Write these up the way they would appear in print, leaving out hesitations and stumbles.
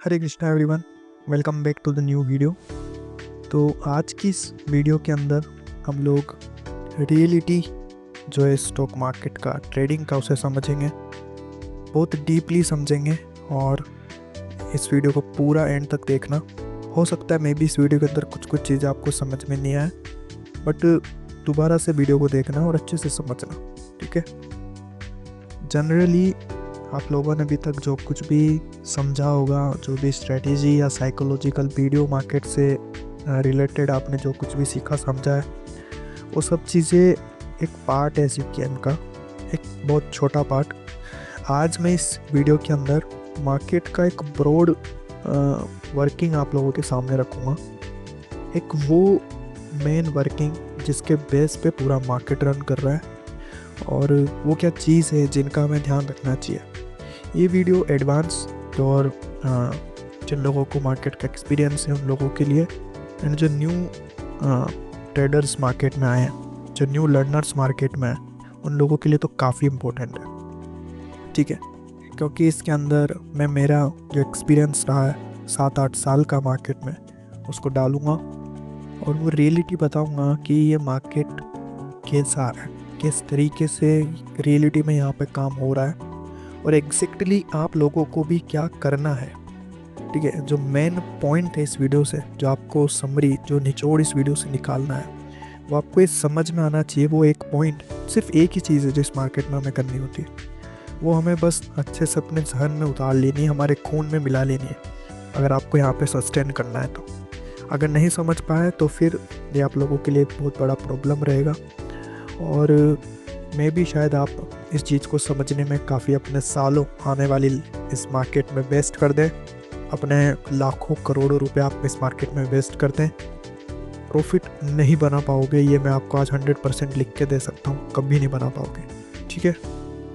Hare Krishna everyone, welcome back to the new video. तो आज की इस वीडियो के अंदर हम लोग रियलिटी जो है स्टॉक मार्केट का, ट्रेडिंग का, उसे समझेंगे, बहुत डीपली समझेंगे। और इस वीडियो को पूरा एंड तक देखना। हो सकता है मे बी इस वीडियो के अंदर कुछ कुछ चीज़ें आपको समझ में नहीं आए, बट दोबारा से वीडियो को देखना और अच्छे से समझना, ठीक है। जनरली आप लोगों ने अभी तक जो कुछ भी समझा होगा, जो भी स्ट्रेटेजी या साइकोलॉजिकल वीडियो मार्केट से रिलेटेड आपने जो कुछ भी सीखा समझा है, वो सब चीज़ें एक पार्ट है इस गेम का, एक बहुत छोटा पार्ट। आज मैं इस वीडियो के अंदर मार्केट का एक ब्रॉड वर्किंग आप लोगों के सामने रखूँगा। एक वो मेन वर्किंग जिसके बेस पे पूरा मार्केट रन कर रहा है, और वो क्या चीज़ है जिनका हमें ध्यान रखना चाहिए। ये वीडियो एडवांस और जिन लोगों को मार्केट का एक्सपीरियंस है उन लोगों के लिए, एंड जो न्यू ट्रेडर्स मार्केट में आए हैं, जो न्यू लर्नर्स मार्केट में हैं, उन लोगों के लिए तो काफ़ी इम्पोर्टेंट है, ठीक है। क्योंकि इसके अंदर मैं मेरा जो एक्सपीरियंस रहा है 7-8 साल का मार्केट में, उसको डालूँगा और वो रियलिटी बताऊँगा कि ये मार्केट कैसा है, किस तरीके से रियलिटी में यहाँ पे काम हो रहा है, और एग्जैक्टली आप लोगों को भी क्या करना है, ठीक है। जो मेन पॉइंट है इस वीडियो से, जो आपको समरी, जो निचोड़ इस वीडियो से निकालना है, वो आपको ये समझ में आना चाहिए। वो एक पॉइंट, सिर्फ एक ही चीज़ है जो इस मार्केट में हमें करनी होती है, वो हमें बस अच्छे से अपने जहन में उतार लेनी है, हमारे खून में मिला लेनी है, अगर आपको यहाँ पे सस्टेन करना है तो। अगर नहीं समझ पाए तो फिर ये आप लोगों के लिए एक बहुत बड़ा प्रॉब्लम रहेगा, और मे भी शायद आप इस चीज़ को समझने में काफ़ी अपने सालों आने वाली इस मार्केट में वेस्ट कर दें, अपने लाखों करोड़ों रुपए आप इस मार्केट में वेस्ट कर दें। प्रॉफिट नहीं बना पाओगे, ये मैं आपको आज 100% लिख के दे सकता हूँ, कभी नहीं बना पाओगे, ठीक है।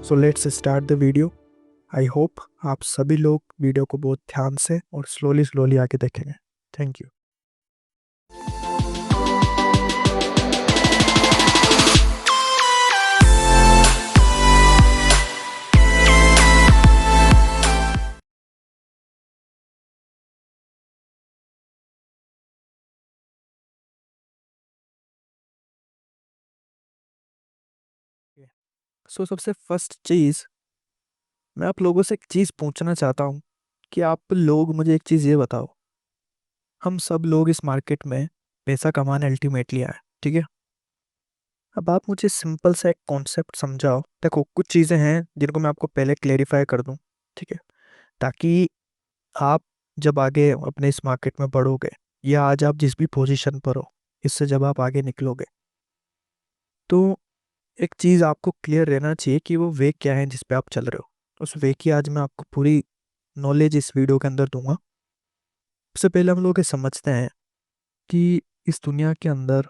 So let's start the video. I hope आप सभी लोग वीडियो को बहुत ध्यान से और स्लोली स्लोली आके देखेंगे। Thank you. सो सबसे फर्स्ट चीज़, मैं आप लोगों से एक चीज़ पूछना चाहता हूँ कि आप लोग मुझे एक चीज़ ये बताओ। हम सब लोग इस मार्केट में पैसा कमाने अल्टीमेटली आए, ठीक है। अब आप मुझे सिंपल सा एक कॉन्सेप्ट समझाओ। देखो, कुछ चीज़ें हैं जिनको मैं आपको पहले क्लेरिफाई कर दूं, ठीक है, ताकि आप जब आगे अपने इस मार्केट में बढ़ोगे, या आज आप जिस भी पोजीशन पर हो, इससे जब आप आगे निकलोगे, तो एक चीज़ आपको क्लियर रहना चाहिए कि वो वे क्या है जिस पे आप चल रहे हो। उस वे की आज मैं आपको पूरी नॉलेज इस वीडियो के अंदर दूंगा। सबसे पहले हम लोग ये समझते हैं कि इस दुनिया के अंदर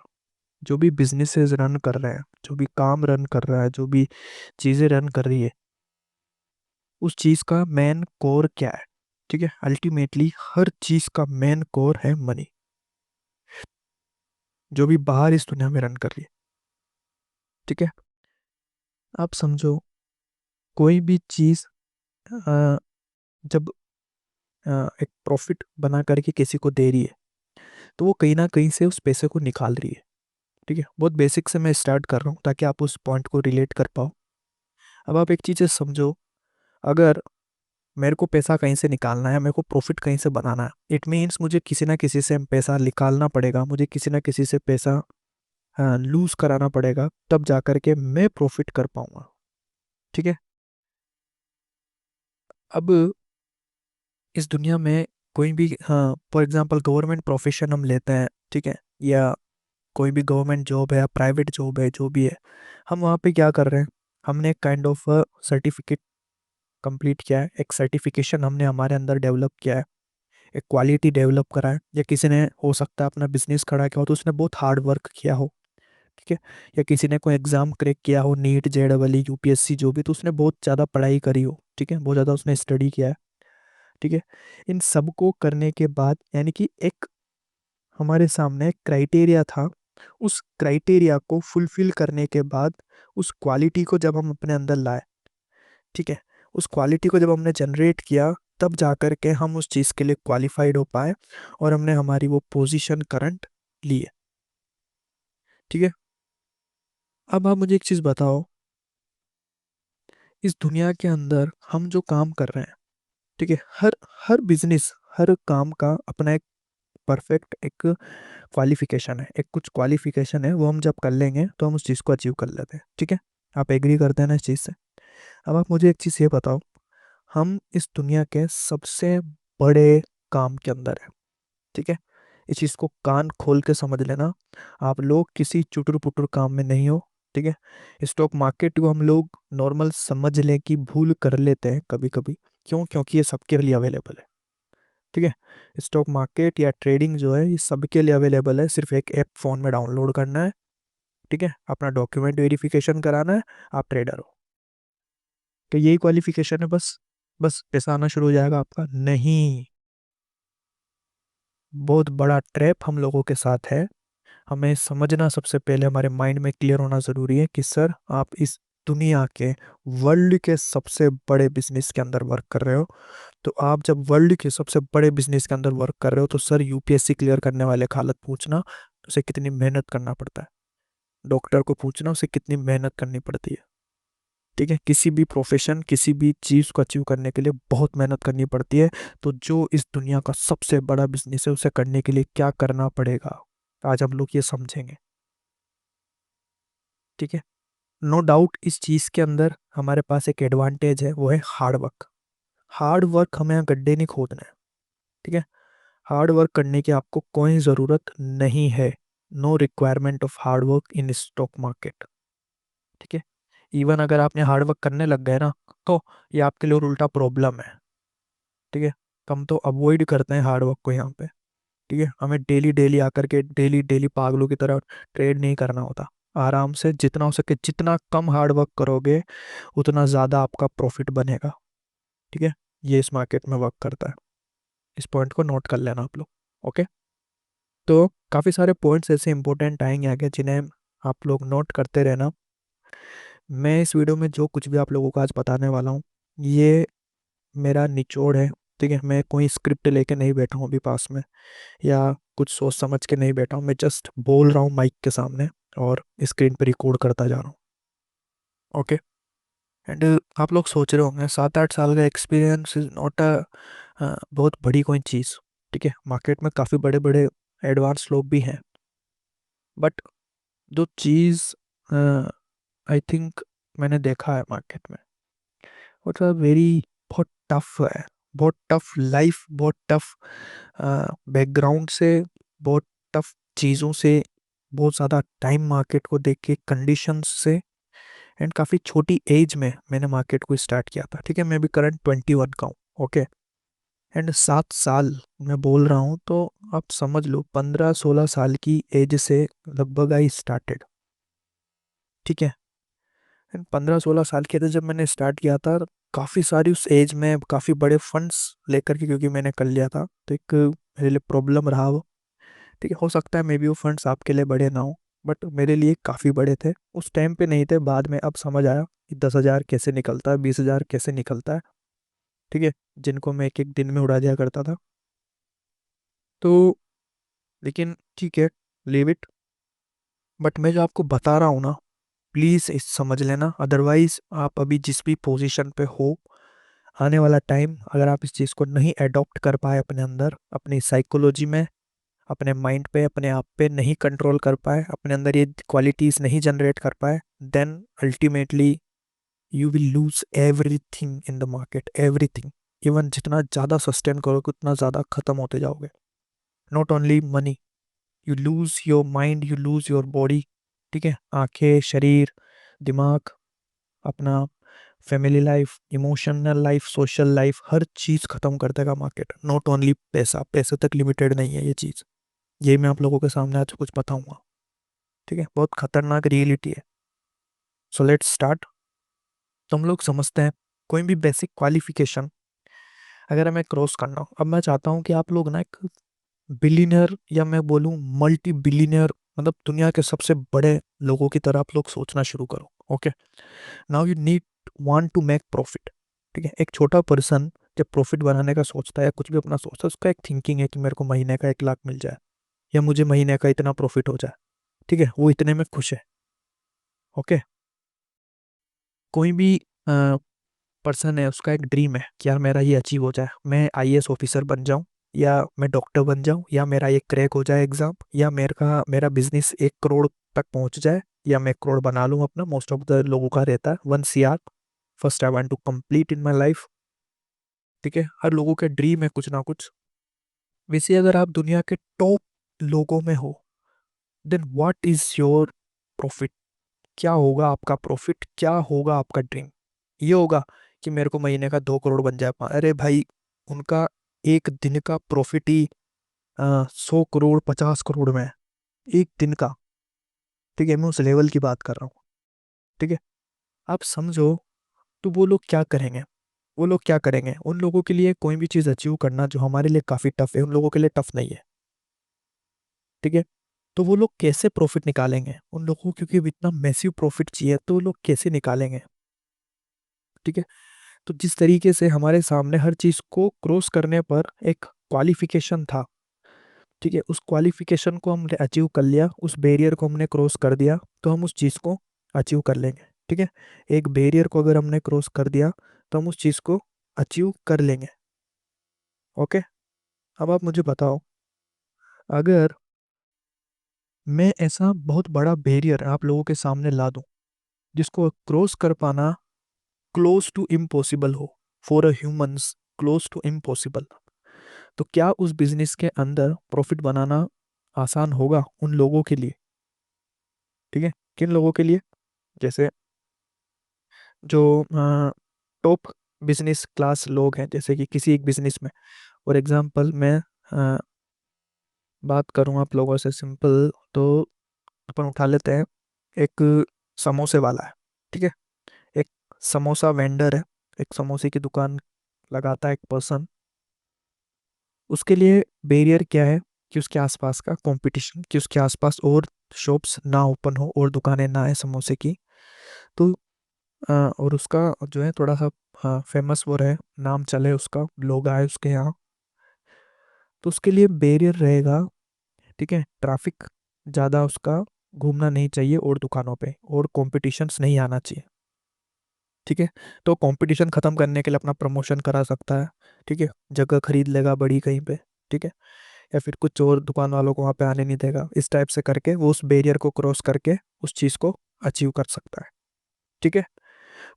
जो भी बिजनेसेस रन कर रहे हैं, जो भी काम रन कर रहा है, जो भी चीज़ें रन कर रही है, उस चीज़ का मेन कोर क्या है, ठीक है। अल्टीमेटली हर चीज़ का मेन कोर है मनी, जो भी बाहर इस दुनिया में रन कर रही है, ठीक है। आप समझो, कोई भी चीज़ जब एक प्रॉफिट बना करके किसी को दे रही है, तो वो कहीं ना कहीं से उस पैसे को निकाल रही है, ठीक है। बहुत बेसिक से मैं स्टार्ट कर रहा हूँ ताकि आप उस पॉइंट को रिलेट कर पाओ। अब आप एक चीज़ समझो, अगर मेरे को पैसा कहीं से निकालना है, मेरे को प्रॉफिट कहीं से बनाना है, इट मीन्स मुझे किसी ना किसी से पैसा निकालना पड़ेगा, मुझे किसी ना किसी से पैसा लूज कराना पड़ेगा, तब जा कर के मैं प्रॉफिट कर पाऊंगा, ठीक है। अब इस दुनिया में कोई भी, हाँ, फॉर एग्जांपल गवर्नमेंट प्रोफेशन हम लेते हैं, ठीक है, या कोई भी गवर्नमेंट जॉब है या प्राइवेट जॉब है, जो भी है, हम वहाँ पे क्या कर रहे हैं, हमने एक काइंड ऑफ सर्टिफिकेट कंप्लीट किया है, एक सर्टिफिकेशन हमने हमारे अंदर डेवलप किया है, एक क्वालिटी डेवलप करा है, या किसी ने हो सकता है अपना बिजनेस खड़ा किया हो तो उसने बहुत हार्ड वर्क किया हो, ठीक है। या किसी ने कोई एग्जाम क्रैक किया हो, नीट, जेडबल, यूपीएससी, जो भी, तो उसने बहुत ज़्यादा पढ़ाई करी हो, ठीक है, बहुत ज़्यादा उसने स्टडी किया है, ठीक है। इन सब को करने के बाद, यानी कि एक हमारे सामने क्राइटेरिया था, उस क्राइटेरिया को फुलफिल करने के बाद, उस क्वालिटी को जब हम अपने अंदर लाए, ठीक है, उस क्वालिटी को जब हमने जनरेट किया, तब जा कर के हम उस चीज़ के लिए क्वालिफाइड हो पाए और हमने हमारी वो पोजीशन करंट ली है। ठीक है, अब आप मुझे एक चीज़ बताओ, इस दुनिया के अंदर हम जो काम कर रहे हैं, ठीक है, हर हर बिजनेस, हर काम का अपना एक परफेक्ट एक क्वालिफिकेशन है, एक कुछ क्वालिफिकेशन है, वो हम जब कर लेंगे तो हम उस चीज़ को अचीव कर लेते हैं। ठीक है, आप एग्री करते हैं ना इस चीज़ से? अब आप मुझे एक चीज़ ये बताओ, हम इस दुनिया के सबसे बड़े काम के अंदर है। ठीक है, इस चीज़ को कान खोल के समझ लेना, आप लोग किसी चुटुर पुटुर काम में नहीं हो। ठीक है, स्टॉक मार्केट को हम लोग नॉर्मल समझ लें कि भूल कर लेते हैं कभी कभी। क्यों? क्योंकि ये सबके लिए अवेलेबल है। ठीक है, स्टॉक मार्केट या ट्रेडिंग जो है ये सबके लिए अवेलेबल है, सिर्फ एक ऐप फ़ोन में डाउनलोड करना है। ठीक है, अपना डॉक्यूमेंट वेरिफिकेशन कराना है, आप ट्रेडर हो। तो यही क्वालिफिकेशन है बस? बस पैसा आना शुरू हो जाएगा आपका? नहीं, बहुत बड़ा ट्रैप हम लोगों के साथ है। हमें समझना सबसे पहले हमारे माइंड में क्लियर होना ज़रूरी है कि सर आप इस दुनिया के वर्ल्ड के सबसे बड़े बिजनेस के अंदर वर्क कर रहे हो। तो आप जब वर्ल्ड के सबसे बड़े बिजनेस के अंदर वर्क कर रहे हो तो सर यूपीएससी क्लियर करने वाले का हालत पूछना, उसे कितनी मेहनत करना पड़ता है। डॉक्टर को पूछना उसे कितनी मेहनत करनी पड़ती है। ठीक है, किसी भी प्रोफेशन, किसी भी चीज़ को अचीव करने के लिए बहुत मेहनत करनी पड़ती है। तो जो इस दुनिया का सबसे बड़ा बिजनेस है उसे करने के लिए क्या करना पड़ेगा, आज हम लोग ये समझेंगे। ठीक है, नो डाउट इस चीज़ के अंदर हमारे पास एक एडवांटेज है, वो है हार्ड वर्क। हार्ड वर्क हमें यहाँ गड्ढे नहीं खोदना है। ठीक है, हार्ड वर्क करने की आपको कोई ज़रूरत नहीं है। No requirement of hard work in stock market. ठीक है, इवन अगर आपने हार्ड वर्क करने लग गए ना, तो ये आपके लिए और उल्टा प्रॉब्लम है। ठीक है, तो हम तो अवॉइड करते हैं हार्ड वर्क को यहाँ पे। ठीक है, हमें डेली डेली आकर के डेली डेली पागलों की तरह ट्रेड नहीं करना होता। आराम से जितना हो सके जितना कम हार्ड वर्क करोगे उतना ज़्यादा आपका प्रॉफिट बनेगा। ठीक है, ये इस मार्केट में वर्क करता है। इस पॉइंट को नोट कर लेना आप लोग। ओके, तो काफ़ी सारे पॉइंट्स ऐसे इंपॉर्टेंट आएंगे आगे जिन्हें आप लोग नोट करते रहना। मैं इस वीडियो में जो कुछ भी आप लोगों को आज बताने वाला हूँ ये मेरा निचोड़ है। ठीक है, मैं कोई स्क्रिप्ट लेके नहीं बैठा हूँ अभी पास में, या कुछ सोच समझ के नहीं बैठा हूँ, मैं जस्ट बोल रहा हूँ माइक के सामने और स्क्रीन पे रिकॉर्ड करता जा रहा हूँ। ओके, एंड आप लोग सोच रहे होंगे 7-8 साल का एक्सपीरियंस इज नॉट अ बहुत बड़ी कोई चीज़। ठीक है, मार्केट में काफ़ी बड़े बड़े एडवांस लोग भी हैं, बट जो चीज़ आई थिंक मैंने देखा है मार्केट में, वो तो वेरी बहुत टफ है। बहुत टफ लाइफ, बहुत टफ बैकग्राउंड से, बहुत टफ चीज़ों से, बहुत ज़्यादा टाइम मार्केट को देख के, कंडीशंस से, एंड काफ़ी छोटी एज में मैंने मार्केट को स्टार्ट किया था। ठीक है, मैं भी करंट 21 का हूँ। ओके, एंड 7 साल मैं बोल रहा हूँ तो आप समझ लो 15-16 साल की एज से लगभग आई स्टार्टेड। ठीक है, एंड 15-16 साल के थे जब मैंने स्टार्ट किया था, काफ़ी सारी उस एज में काफ़ी बड़े फंड्स लेकर के, क्योंकि मैंने कर लिया था तो एक मेरे लिए प्रॉब्लम रहा वो। ठीक है, हो सकता है मे बी वो फंड्स आपके लिए बड़े ना हो, बट मेरे लिए काफ़ी बड़े थे। उस टाइम पे नहीं थे, बाद में अब समझ आया कि 10,000 कैसे निकलता है, 20,000 कैसे निकलता है। ठीक है, जिनको मैं एक एक दिन में उड़ा दिया करता था। तो लेकिन ठीक है, लीव इट। बट मैं जो आपको बता रहा हूँ ना, प्लीज़ इस समझ लेना, अदरवाइज आप अभी जिस भी पोजीशन पे हो, आने वाला टाइम अगर आप इस चीज़ को नहीं अडॉप्ट कर पाए अपने अंदर, अपनी साइकोलॉजी में, अपने माइंड पे, अपने आप पे नहीं कंट्रोल कर पाए, अपने अंदर ये क्वालिटीज़ नहीं जनरेट कर पाए, then ultimately you will lose everything in the market, everything. Even जितना ज़्यादा सस्टेन करोगे उतना ज़्यादा ख़त्म होते जाओगे। Not only money, you lose your mind, you lose your body. ठीक है, आंखें, शरीर, दिमाग, अपना family life, emotional life, social life, हर चीज़ ख़त्म कर देगा मार्केट। नॉट ओनली पैसा, पैसे तक लिमिटेड नहीं है ये चीज़। ये मैं आप लोगों के सामने आज कुछ बताऊंगा। ठीक है, बहुत खतरनाक रियलिटी है। So let's start. तो हम लोग समझते हैं कोई भी बेसिक क्वालिफिकेशन अगर हमें क्रॉस करना हो, अब मैं चाहता हूँ कि आप लोग ना एक बिलीनियर, या मैं बोलूँ मल्टी बिलीनियर, मतलब दुनिया के सबसे बड़े लोगों की तरह आप लोग सोचना शुरू करो। Okay, now you need want to make profit. ठीक है, एक छोटा पर्सन जब प्रॉफिट बनाने का सोचता है या कुछ भी अपना सोचता है, उसका एक थिंकिंग है कि मेरे को महीने का 1 लाख मिल जाए या मुझे महीने का इतना प्रॉफिट हो जाए। ठीक है, वो इतने में खुश है। ओके। कोई भी पर्सन है, उसका एक ड्रीम है कि यार मेरा ये अचीव हो जाए, मैं आईएएस ऑफिसर बन जाऊं, या मैं डॉक्टर बन जाऊं, या मेरा ये क्रैक हो जाए एग्जाम, या मेरा बिजनेस 1 करोड़ तक पहुंच जाए, या मैं 1 करोड़ बना लूं अपना। मोस्ट ऑफ द लोगों का रहता है 1 CR first I want to complete in my life. ठीक है, हर लोगों के ड्रीम है कुछ ना कुछ। वैसे अगर आप दुनिया के टॉप लोगों में हो, then what is your profit? क्या होगा आपका प्रॉफिट, क्या होगा आपका ड्रीम? ये होगा कि मेरे को महीने का 2 करोड़ बन जाए। अरे भाई, उनका एक दिन का प्रॉफिट ही 100 करोड़ 50 करोड़ में है, एक दिन का। ठीक है, मैं उस लेवल की बात कर रहा हूँ। ठीक है, आप समझो। तो वो लोग क्या करेंगे? वो लोग क्या करेंगे? उन लोगों के लिए कोई भी चीज़ अचीव करना जो हमारे लिए काफ़ी टफ है, उन लोगों के लिए टफ नहीं है। ठीक है, तो वो लोग कैसे प्रॉफिट निकालेंगे? उन लोगों को क्योंकि अब इतना मैसिव प्रॉफिट चाहिए, तो वो लोग कैसे निकालेंगे? ठीक है, तो जिस तरीके से हमारे सामने हर चीज़ को क्रॉस करने पर एक क्वालिफिकेशन था, ठीक है, उस क्वालिफिकेशन को हमने अचीव कर लिया, उस बैरियर को हमने क्रॉस कर दिया, तो हम उस चीज़ को अचीव कर लेंगे। ठीक है, एक बैरियर को अगर हमने क्रॉस कर दिया, तो हम उस चीज़ को अचीव कर लेंगे। ओके। अब आप मुझे बताओ, अगर मैं ऐसा बहुत बड़ा बैरियर आप लोगों के सामने ला दूं जिसको क्रॉस कर पाना क्लोज टू इम्पॉसिबल हो, for a humans close to impossible, तो क्या उस बिजनेस के अंदर प्रॉफिट बनाना आसान होगा उन लोगों के लिए? ठीक है, किन लोगों के लिए? जैसे जो टॉप बिजनेस क्लास लोग हैं, जैसे कि किसी एक बिजनेस में, फॉर एग्जांपल मैं अ, बात करूं आप लोगों से सिंपल, तो अपन उठा लेते हैं एक समोसे वाला है। ठीक है, एक समोसा वेंडर है, एक समोसे की दुकान लगाता है एक पर्सन। उसके लिए बैरियर क्या है? कि उसके आसपास का कंपटीशन, कि उसके आसपास और शॉप्स ना ओपन हो और दुकानें ना है समोसे की। तो और उसका जो है थोड़ा सा फेमस वो रहे, नाम चले, उसका लोग आए उसके यहाँ। तो उसके लिए बैरियर रहेगा, ठीक है, ट्रैफिक ज़्यादा उसका घूमना नहीं चाहिए और दुकानों पे, और कॉम्पिटिशन्स नहीं आना चाहिए। ठीक है, तो कंपटीशन खत्म करने के लिए अपना प्रमोशन करा सकता है। ठीक है, जगह खरीद लेगा बड़ी कहीं पे। ठीक है, या फिर कुछ और दुकान वालों को वहाँ पे आने नहीं देगा, इस टाइप से करके वो उस बैरियर को क्रॉस करके उस चीज़ को अचीव कर सकता है। ठीक है,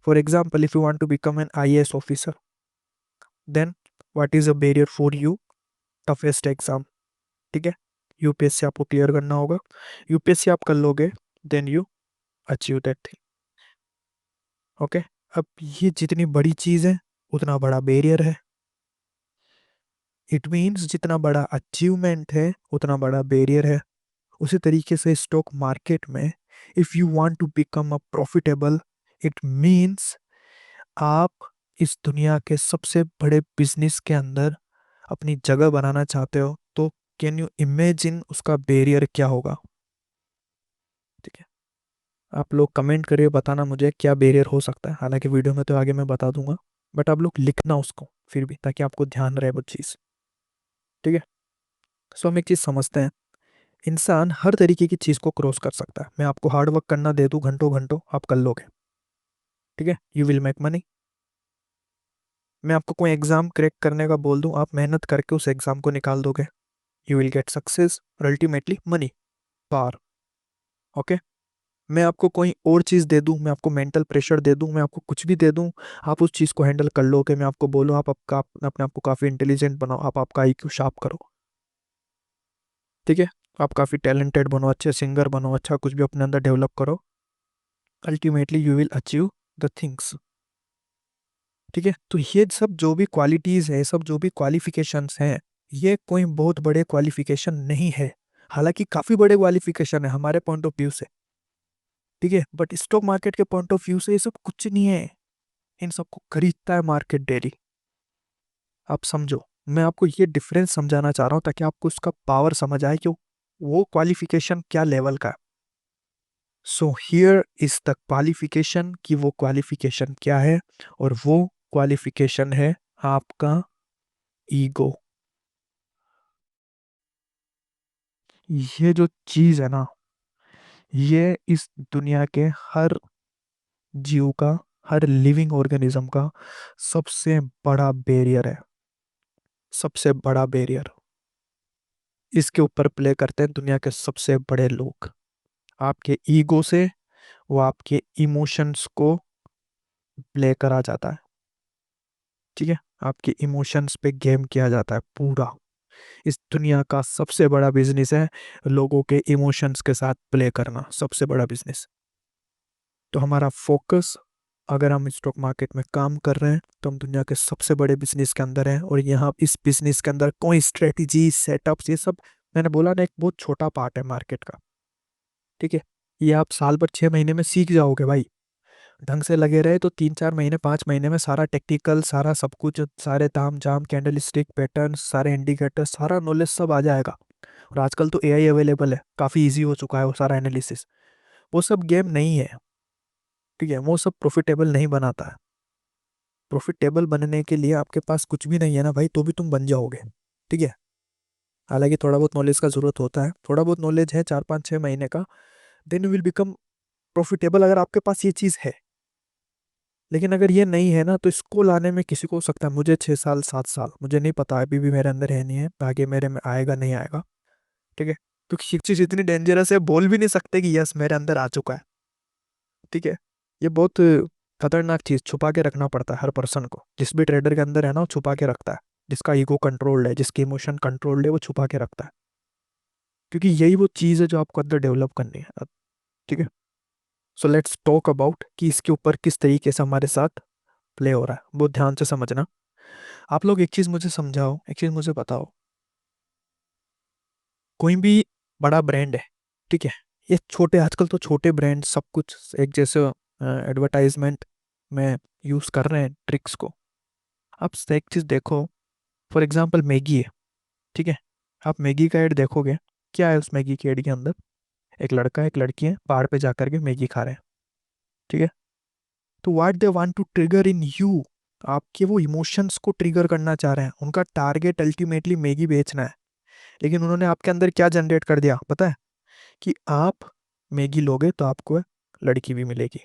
for example if you want to become an IAS officer, then what is a barrier for you? Toughest exam. ठीक है, यूपीएससी आपको क्लियर करना होगा। यूपीएससी आप कर लोगे, then you achieve that thing. Okay. अब ये जितनी बड़ी चीज़ है, उतना बड़ा बैरियर है। इट मीन्स जितना बड़ा अचीवमेंट है, उतना बड़ा बैरियर है। उसी तरीके से स्टॉक मार्केट में, if you want to become a profitable, it means आप इस दुनिया के सबसे बड़े बिजनेस के अंदर अपनी जगह बनाना चाहते हो, तो कैन यू इमेजिन उसका बैरियर क्या होगा? ठीक है, आप लोग कमेंट करिए, बताना मुझे क्या बैरियर हो सकता है। हालांकि वीडियो में तो आगे मैं बता दूंगा, बट आप लोग लिखना उसको फिर भी, ताकि आपको ध्यान रहे वो चीज़। ठीक है, सो हम एक चीज़ समझते हैं, इंसान हर तरीके की चीज़ को क्रॉस कर सकता है। मैं आपको हार्ड वर्क करना दे दूँ घंटों घंटों, आप कर लोगे। ठीक है, यू विल मेक मनी। मैं आपको कोई एग्जाम क्रैक करने का बोल दूं, आप मेहनत करके उस एग्जाम को निकाल दोगे, यू विल गेट सक्सेस और अल्टीमेटली मनी, पार। ओके। मैं आपको कोई और चीज़ दे दूं, मैं आपको मेंटल प्रेशर दे दूं, मैं आपको कुछ भी दे दूं, आप उस चीज़ को हैंडल कर लोगे। मैं आपको बोलूं आप अपने आप को काफ़ी इंटेलिजेंट बनाओ, आप आपका आईक्यू शार्प करो। ठीक है, आप काफ़ी टैलेंटेड बनो, अच्छे सिंगर बनो, अच्छा कुछ भी अपने अंदर डेवलप करो, ultimately you will achieve the things. ठीक है, तो ये सब जो भी क्वालिटीज़ है, सब जो भी क्वालिफिकेशंस हैं, ये कोई बहुत बड़े क्वालिफिकेशन नहीं है। हालांकि काफ़ी बड़े क्वालिफिकेशन है हमारे पॉइंट ऑफ व्यू से। ठीक है, बट स्टॉक मार्केट के पॉइंट ऑफ व्यू से ये सब कुछ नहीं है। इन सबको खरीदता है मार्केट डेली। आप समझो, मैं आपको ये डिफरेंस समझाना चाह रहा हूँ ताकि आपको उसका पावर समझ आए कि वो क्वालिफिकेशन क्या लेवल का है। So here is the qualification, कि वो क्वालिफिकेशन क्या है, और वो क्वालिफिकेशन है आपका ईगो। ये जो चीज है ना, ये इस दुनिया के हर जीव का, हर लिविंग ऑर्गेनिज्म का सबसे बड़ा बैरियर है। सबसे बड़ा बैरियर इसके ऊपर प्ले करते हैं दुनिया के सबसे बड़े लोग। आपके ईगो से वो आपके इमोशंस को प्ले करा जाता है। ठीक है, आपके इमोशंस पे गेम किया जाता है पूरा। इस दुनिया का सबसे बड़ा बिजनेस है लोगों के इमोशंस के साथ प्ले करना, सबसे बड़ा बिजनेस। तो हमारा फोकस, अगर हम स्टॉक मार्केट में काम कर रहे हैं तो हम दुनिया के सबसे बड़े बिजनेस के अंदर हैं, और यहाँ इस बिजनेस के अंदर कोई स्ट्रेटजी सेटअप्स ये सब, मैंने बोला ना, एक बहुत छोटा पार्ट है मार्केट का। ठीक है, ये आप साल भर 6 महीने में सीख जाओगे भाई। ढंग से लगे रहे तो 3 4 महीने 5 महीने में सारा टेक्निकल, सारा सब कुछ, सारे ताम झाम, कैंडल स्टिक पैटर्न, सारे इंडिकेटर, सारा नॉलेज सब आ जाएगा। और आजकल तो एआई अवेलेबल है, काफ़ी इजी हो चुका है वो सारा एनालिसिस। वो सब गेम नहीं है। ठीक है, वो सब प्रॉफिटेबल नहीं बनाता है। प्रॉफिटेबल बनने के लिए आपके पास कुछ भी नहीं है ना भाई, तो भी तुम बन जाओगे। ठीक है, हालांकि थोड़ा बहुत नॉलेज का जरूरत होता है, थोड़ा बहुत नॉलेज है 4 5 6 महीने का, then you will become profitable, अगर आपके पास ये चीज़ है। लेकिन अगर ये नहीं है ना, तो इसको लाने में किसी को हो सकता है, मुझे 6 साल 7 साल, मुझे नहीं पता, अभी भी मेरे अंदर है नहीं है, आगे मेरे में आएगा नहीं आएगा। ठीक है, क्योंकि ये चीज़ इतनी डेंजरस है, बोल भी नहीं सकते कि यस मेरे अंदर आ चुका है। ठीक है, ये बहुत खतरनाक चीज़, छुपा के रखना पड़ता है हर पर्सन को। जिस भी ट्रेडर के अंदर है ना, वो छुपा के रखता है। जिसका ईगो कंट्रोल्ड है, जिसकी इमोशन कंट्रोल्ड है, वो छुपा के रखता है। क्योंकि यही वो चीज़ है जो आपको अंदर डेवलप करनी है। ठीक है, सो लेट्स टॉक अबाउट कि इसके ऊपर किस तरीके से हमारे साथ प्ले हो रहा है, बहुत ध्यान से समझना। आप लोग एक चीज़ मुझे समझाओ, एक चीज़ मुझे बताओ। कोई भी बड़ा ब्रांड है, ठीक है, ये छोटे, आजकल तो छोटे ब्रांड सब कुछ एक जैसे एडवर्टाइजमेंट में यूज़ कर रहे हैं ट्रिक्स को। आप एक चीज़ देखो, फॉर एग्जांपल मैगी है। ठीक है, आप मैगी का ऐड देखोगे, क्या है उस मैगी के ऐड के अंदर? एक लड़का एक लड़की है, पहाड़ पे जाकर के मैगी खा रहे हैं। ठीक है, तो what they want to trigger in you, आपके वो इमोशंस को ट्रिगर करना चाह रहे हैं। उनका टारगेट अल्टीमेटली मैगी बेचना है। लेकिन उन्होंने आपके अंदर क्या जनरेट कर दिया पता है? कि आप मैगी लोगे तो आपको लड़की भी मिलेगी।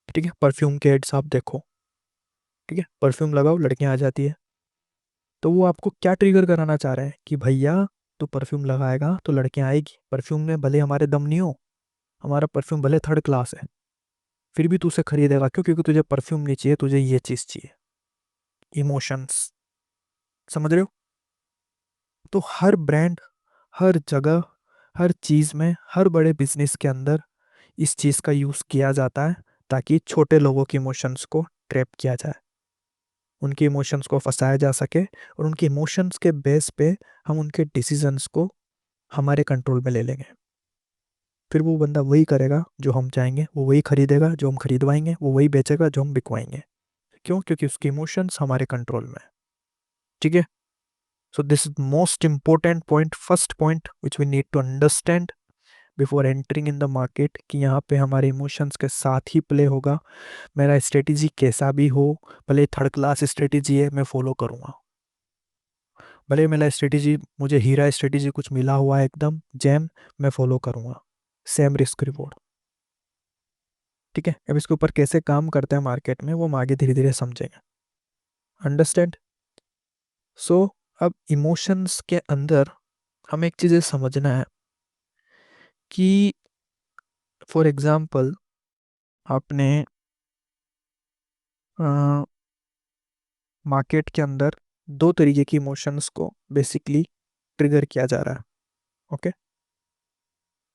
ठीक है, परफ्यूम के एड्स आप देखो। ठीक है, परफ्यूम लगाओ लड़कियां आ जाती है। तो वो आपको क्या ट्रिगर कराना चाह रहे हैं कि भैया तू परफ्यूम लगाएगा तो लड़कियां आएगी। परफ्यूम में भले हमारे दम नहीं हो, हमारा परफ्यूम भले थर्ड क्लास है, फिर भी तू उसे खरीदेगा। क्यों? क्योंकि तुझे परफ्यूम नहीं चाहिए, तुझे ये चीज़ चाहिए, इमोशंस। समझ रहे हो? तो हर ब्रांड, हर जगह, हर चीज़ में, हर बड़े बिजनेस के अंदर इस चीज़ का यूज़ किया जाता है, ताकि छोटे लोगों के इमोशंस को ट्रैप किया जाए, उनके इमोशंस को फंसाया जा सके, और उनके इमोशंस के बेस पे हम उनके डिसीजंस को हमारे कंट्रोल में ले लेंगे। फिर वो बंदा वही करेगा जो हम चाहेंगे, वो वही खरीदेगा जो हम खरीदवाएंगे, वो वही बेचेगा जो हम बिकवाएंगे। क्यों? क्योंकि उसके इमोशंस हमारे कंट्रोल में है। ठीक है, so this is most important point, first point which we need to understand before entering in the market, कि यहाँ पे हमारे इमोशंस के साथ ही प्ले होगा। मेरा स्ट्रेटेजी कैसा भी हो, भले थर्ड क्लास स्ट्रेटेजी है, मैं फॉलो करूँगा। भले मेरा स्ट्रेटेजी, मुझे हीरा स्ट्रेटेजी कुछ मिला हुआ है एकदम जैम, मैं फॉलो करूँगा। Same risk reward. ठीक है, अब इसके ऊपर कैसे काम करते हैं मार्केट में, वो हम आगे धीरे धीरे समझेंगे। अंडरस्टैंड? सो अब इमोशंस के अंदर हमें एक चीज़ समझना है कि फॉर एग्जांपल आपने मार्केट के अंदर दो तरीके की इमोशंस को बेसिकली ट्रिगर किया जा रहा है। ओके,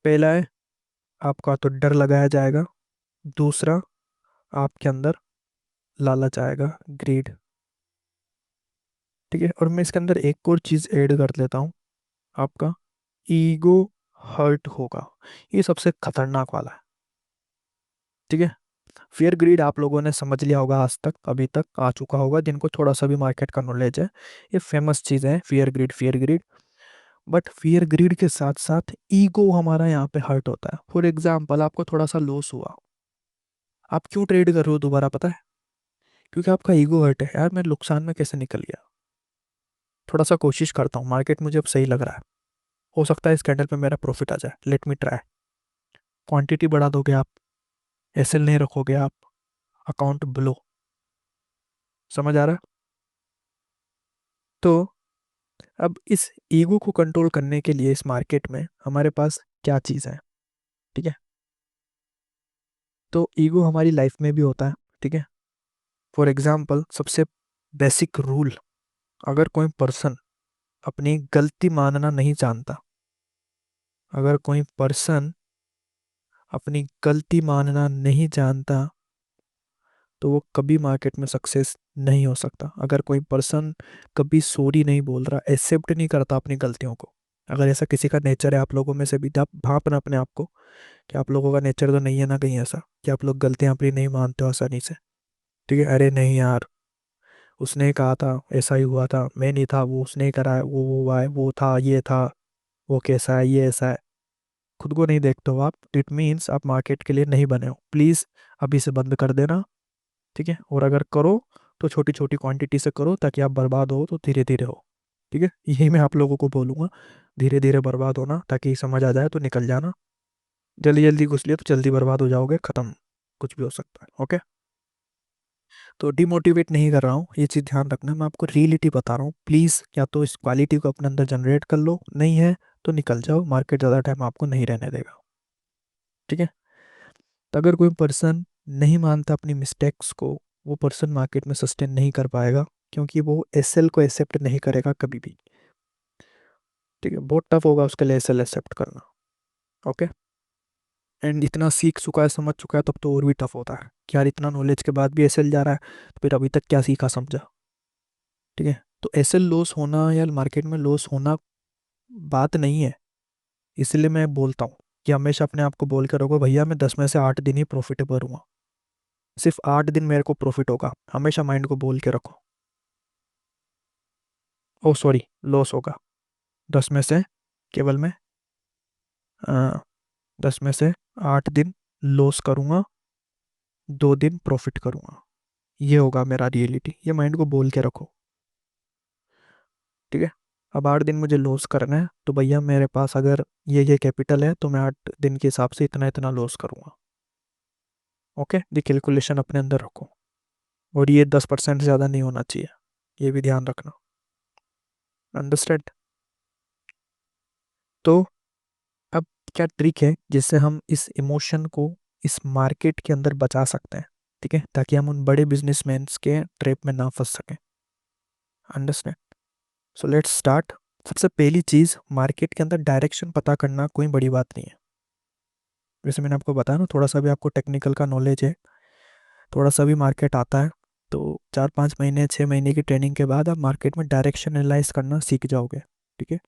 पहला है आपका तो डर लगाया जाएगा, दूसरा आपके अंदर लालच आएगा, ग्रीड। ठीक है, और मैं इसके अंदर एक और चीज़ ऐड कर लेता हूँ, आपका ईगो हर्ट होगा। ये सबसे खतरनाक वाला है। ठीक है, फियर ग्रीड आप लोगों ने समझ लिया होगा, आज तक अभी तक आ चुका होगा जिनको थोड़ा सा भी मार्केट का नॉलेज है। ये फेमस चीज़ है, fear greed, fear greed. But fear greed के साथ साथ ईगो हमारा यहाँ पे हर्ट होता है। फॉर एग्जाम्पल आपको थोड़ा सा लॉस हुआ, आप क्यों ट्रेड कर रहे हो दोबारा पता है? क्योंकि आपका ईगो हर्ट है, यार मैं नुकसान में कैसे निकल गया। थोड़ा सा कोशिश करता हूँ, मार्केट मुझे अब सही लग रहा है, हो सकता है इस कैंडल पे मेरा प्रॉफिट आ जाए, लेट मी ट्राई। क्वांटिटी बढ़ा दोगे आप, एसएल नहीं रखोगे आप, अकाउंट ब्लो। समझ आ रहा है? तो अब इस ईगो को कंट्रोल करने के लिए इस मार्केट में हमारे पास क्या चीज़ है? ठीक है, तो ईगो हमारी लाइफ में भी होता है। ठीक है, फॉर एग्जाम्पल सबसे बेसिक रूल, अगर कोई पर्सन अपनी गलती मानना नहीं जानता, अगर कोई पर्सन अपनी गलती मानना नहीं जानता, तो वो कभी मार्केट में सक्सेस नहीं हो सकता। अगर कोई पर्सन कभी सॉरी नहीं बोल रहा, एक्सेप्ट नहीं करता अपनी गलतियों को, अगर ऐसा किसी का नेचर है आप लोगों में से भी, आप भापना अपने आप को कि आप लोगों का नेचर तो नहीं है ना कहीं ऐसा कि आप लोग गलतियां अपनी नहीं मानते हो आसानी से। ठीक है, अरे नहीं यार, उसने ही कहा था, ऐसा ही हुआ था, मैं नहीं था, वो उसने ही करा है, वो हुआ है, वो था, ये था, वो कैसा है, ये ऐसा है। खुद को नहीं देखते हो आप, इट मीन्स आप मार्केट के लिए नहीं बने हो। प्लीज़ अभी से बंद कर देना। ठीक है, और अगर करो तो छोटी छोटी क्वांटिटी से करो, ताकि आप बर्बाद हो तो धीरे धीरे हो। ठीक है, यही मैं आप लोगों को बोलूँगा, धीरे धीरे बर्बाद होना, ताकि समझ आ जाए तो निकल जाना। जल्दी जल्दी घुस लिया तो जल्दी बर्बाद हो जाओगे, ख़त्म, कुछ भी हो सकता है। ओके, तो डिमोटिवेट नहीं कर रहा हूँ, ये चीज़ ध्यान रखना, मैं आपको रियलिटी बता रहा हूँ। प्लीज़ या तो इस क्वालिटी को अपने अंदर जनरेट कर लो, नहीं है तो निकल जाओ, मार्केट ज़्यादा टाइम आपको नहीं रहने देगा। ठीक है, तो अगर कोई पर्सन नहीं मानता अपनी मिस्टेक्स को, वो पर्सन मार्केट में सस्टेन नहीं कर पाएगा, क्योंकि वो एसएल को एक्सेप्ट नहीं करेगा कभी भी। ठीक है, बहुत टफ होगा उसके लिए एसएल एक्सेप्ट करना। ओके, एंड इतना सीख चुका है, समझ चुका है, तब तो और भी टफ होता है कि यार इतना नॉलेज के बाद भी एसएल जा रहा है, तो फिर अभी तक क्या सीखा समझा। ठीक है, तो एसएल लॉस होना या मार्केट में लॉस होना बात नहीं है। इसलिए मैं बोलता हूँ कि हमेशा अपने आप को बोल कर रखो, भैया मैं 10 में से 8 दिन ही प्रॉफिटेबल हूँ, सिर्फ 8 दिन मेरे को प्रॉफिट होगा, हमेशा माइंड को बोल के रखो। ओ सॉरी, लॉस होगा 10 में से, केवल मैं 10 में से 8 दिन लॉस करूँगा, 2 दिन प्रॉफिट करूँगा, ये होगा मेरा रियलिटी, ये माइंड को बोल के रखो। ठीक है, अब 8 दिन मुझे लॉस करना है, तो भैया मेरे पास अगर ये कैपिटल है, तो मैं 8 दिन के हिसाब से इतना इतना लॉस करूँगा। ओके, ये कैलकुलेशन अपने अंदर रखो, और ये 10% से ज़्यादा नहीं होना चाहिए, ये भी ध्यान रखना। अंडरस्टैंड? तो अब क्या ट्रिक है जिससे हम इस इमोशन को इस मार्केट के अंदर बचा सकते हैं? ठीक है, ताकि हम उन बड़े बिजनेसमैन के ट्रैप में ना फंस सकें। अंडरस्टैंड? So let's start. सबसे पहली चीज़, मार्केट के अंदर डायरेक्शन पता करना कोई बड़ी बात नहीं है। जैसे मैंने आपको बताया ना, थोड़ा सा भी आपको टेक्निकल का नॉलेज है, थोड़ा सा भी मार्केट आता है, तो 4-5 महीने 6 महीने की ट्रेनिंग के बाद आप मार्केट में डायरेक्शन एनालाइज करना सीख जाओगे। ठीक है,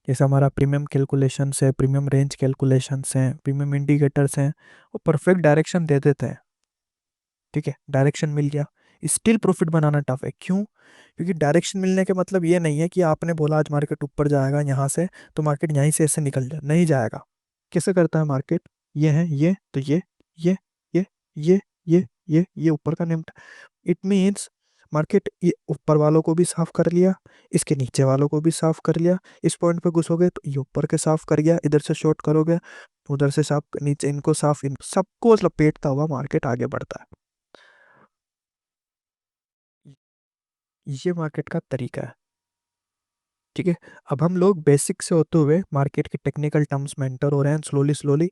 जैसे हमारा प्रीमियम कैलकुलेशंस है, प्रीमियम रेंज कैलकुलेशंस हैं, प्रीमियम इंडिकेटर्स हैं, वो परफेक्ट डायरेक्शन दे देते हैं। ठीक है, डायरेक्शन मिल गया, स्टिल प्रॉफिट बनाना टफ है। क्यों? क्योंकि डायरेक्शन मिलने के मतलब ये नहीं है कि आपने बोला आज मार्केट ऊपर जाएगा यहाँ से, तो मार्केट यहीं से ऐसे निकल जाए, नहीं जाएगा। कैसे करता है मार्केट? ये है, ये तो ये ये ये ये ऊपर का निम्न। इट मीन्स मार्केट ये ऊपर वालों को भी साफ कर लिया, इसके नीचे वालों को भी साफ कर लिया, इस पॉइंट पे घुसोगे तो ये ऊपर के साफ कर गया, इधर से शॉर्ट करोगे, उधर से साफ, नीचे इनको साफ, इन सबको लपेटता हुआ मार्केट आगे बढ़ता है। ये मार्केट का तरीका है। ठीक है, अब हम लोग बेसिक से होते हुए मार्केट के टेक्निकल टर्म्स में एंटर हो रहे हैं स्लोली स्लोली,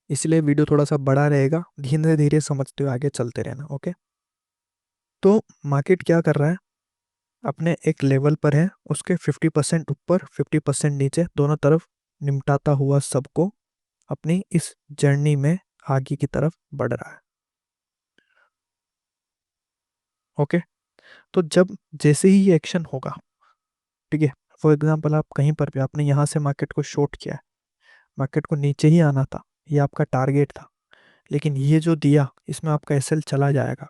इसलिए वीडियो थोड़ा सा बड़ा रहेगा, धीरे धीरे समझते हुए आगे चलते रहना। ओके, तो मार्केट क्या कर रहा है, अपने एक लेवल पर है, उसके 50% ऊपर 50% नीचे दोनों तरफ निपटाता हुआ सबको अपनी इस जर्नी में आगे की तरफ बढ़ रहा है। ओके, तो जब जैसे ही ये एक्शन होगा, ठीक है, फॉर एग्जांपल आप कहीं पर भी आपने यहाँ से मार्केट को शॉर्ट किया है, मार्केट को नीचे ही आना था, ये आपका टारगेट था, लेकिन ये जो दिया इसमें आपका एसएल चला जाएगा।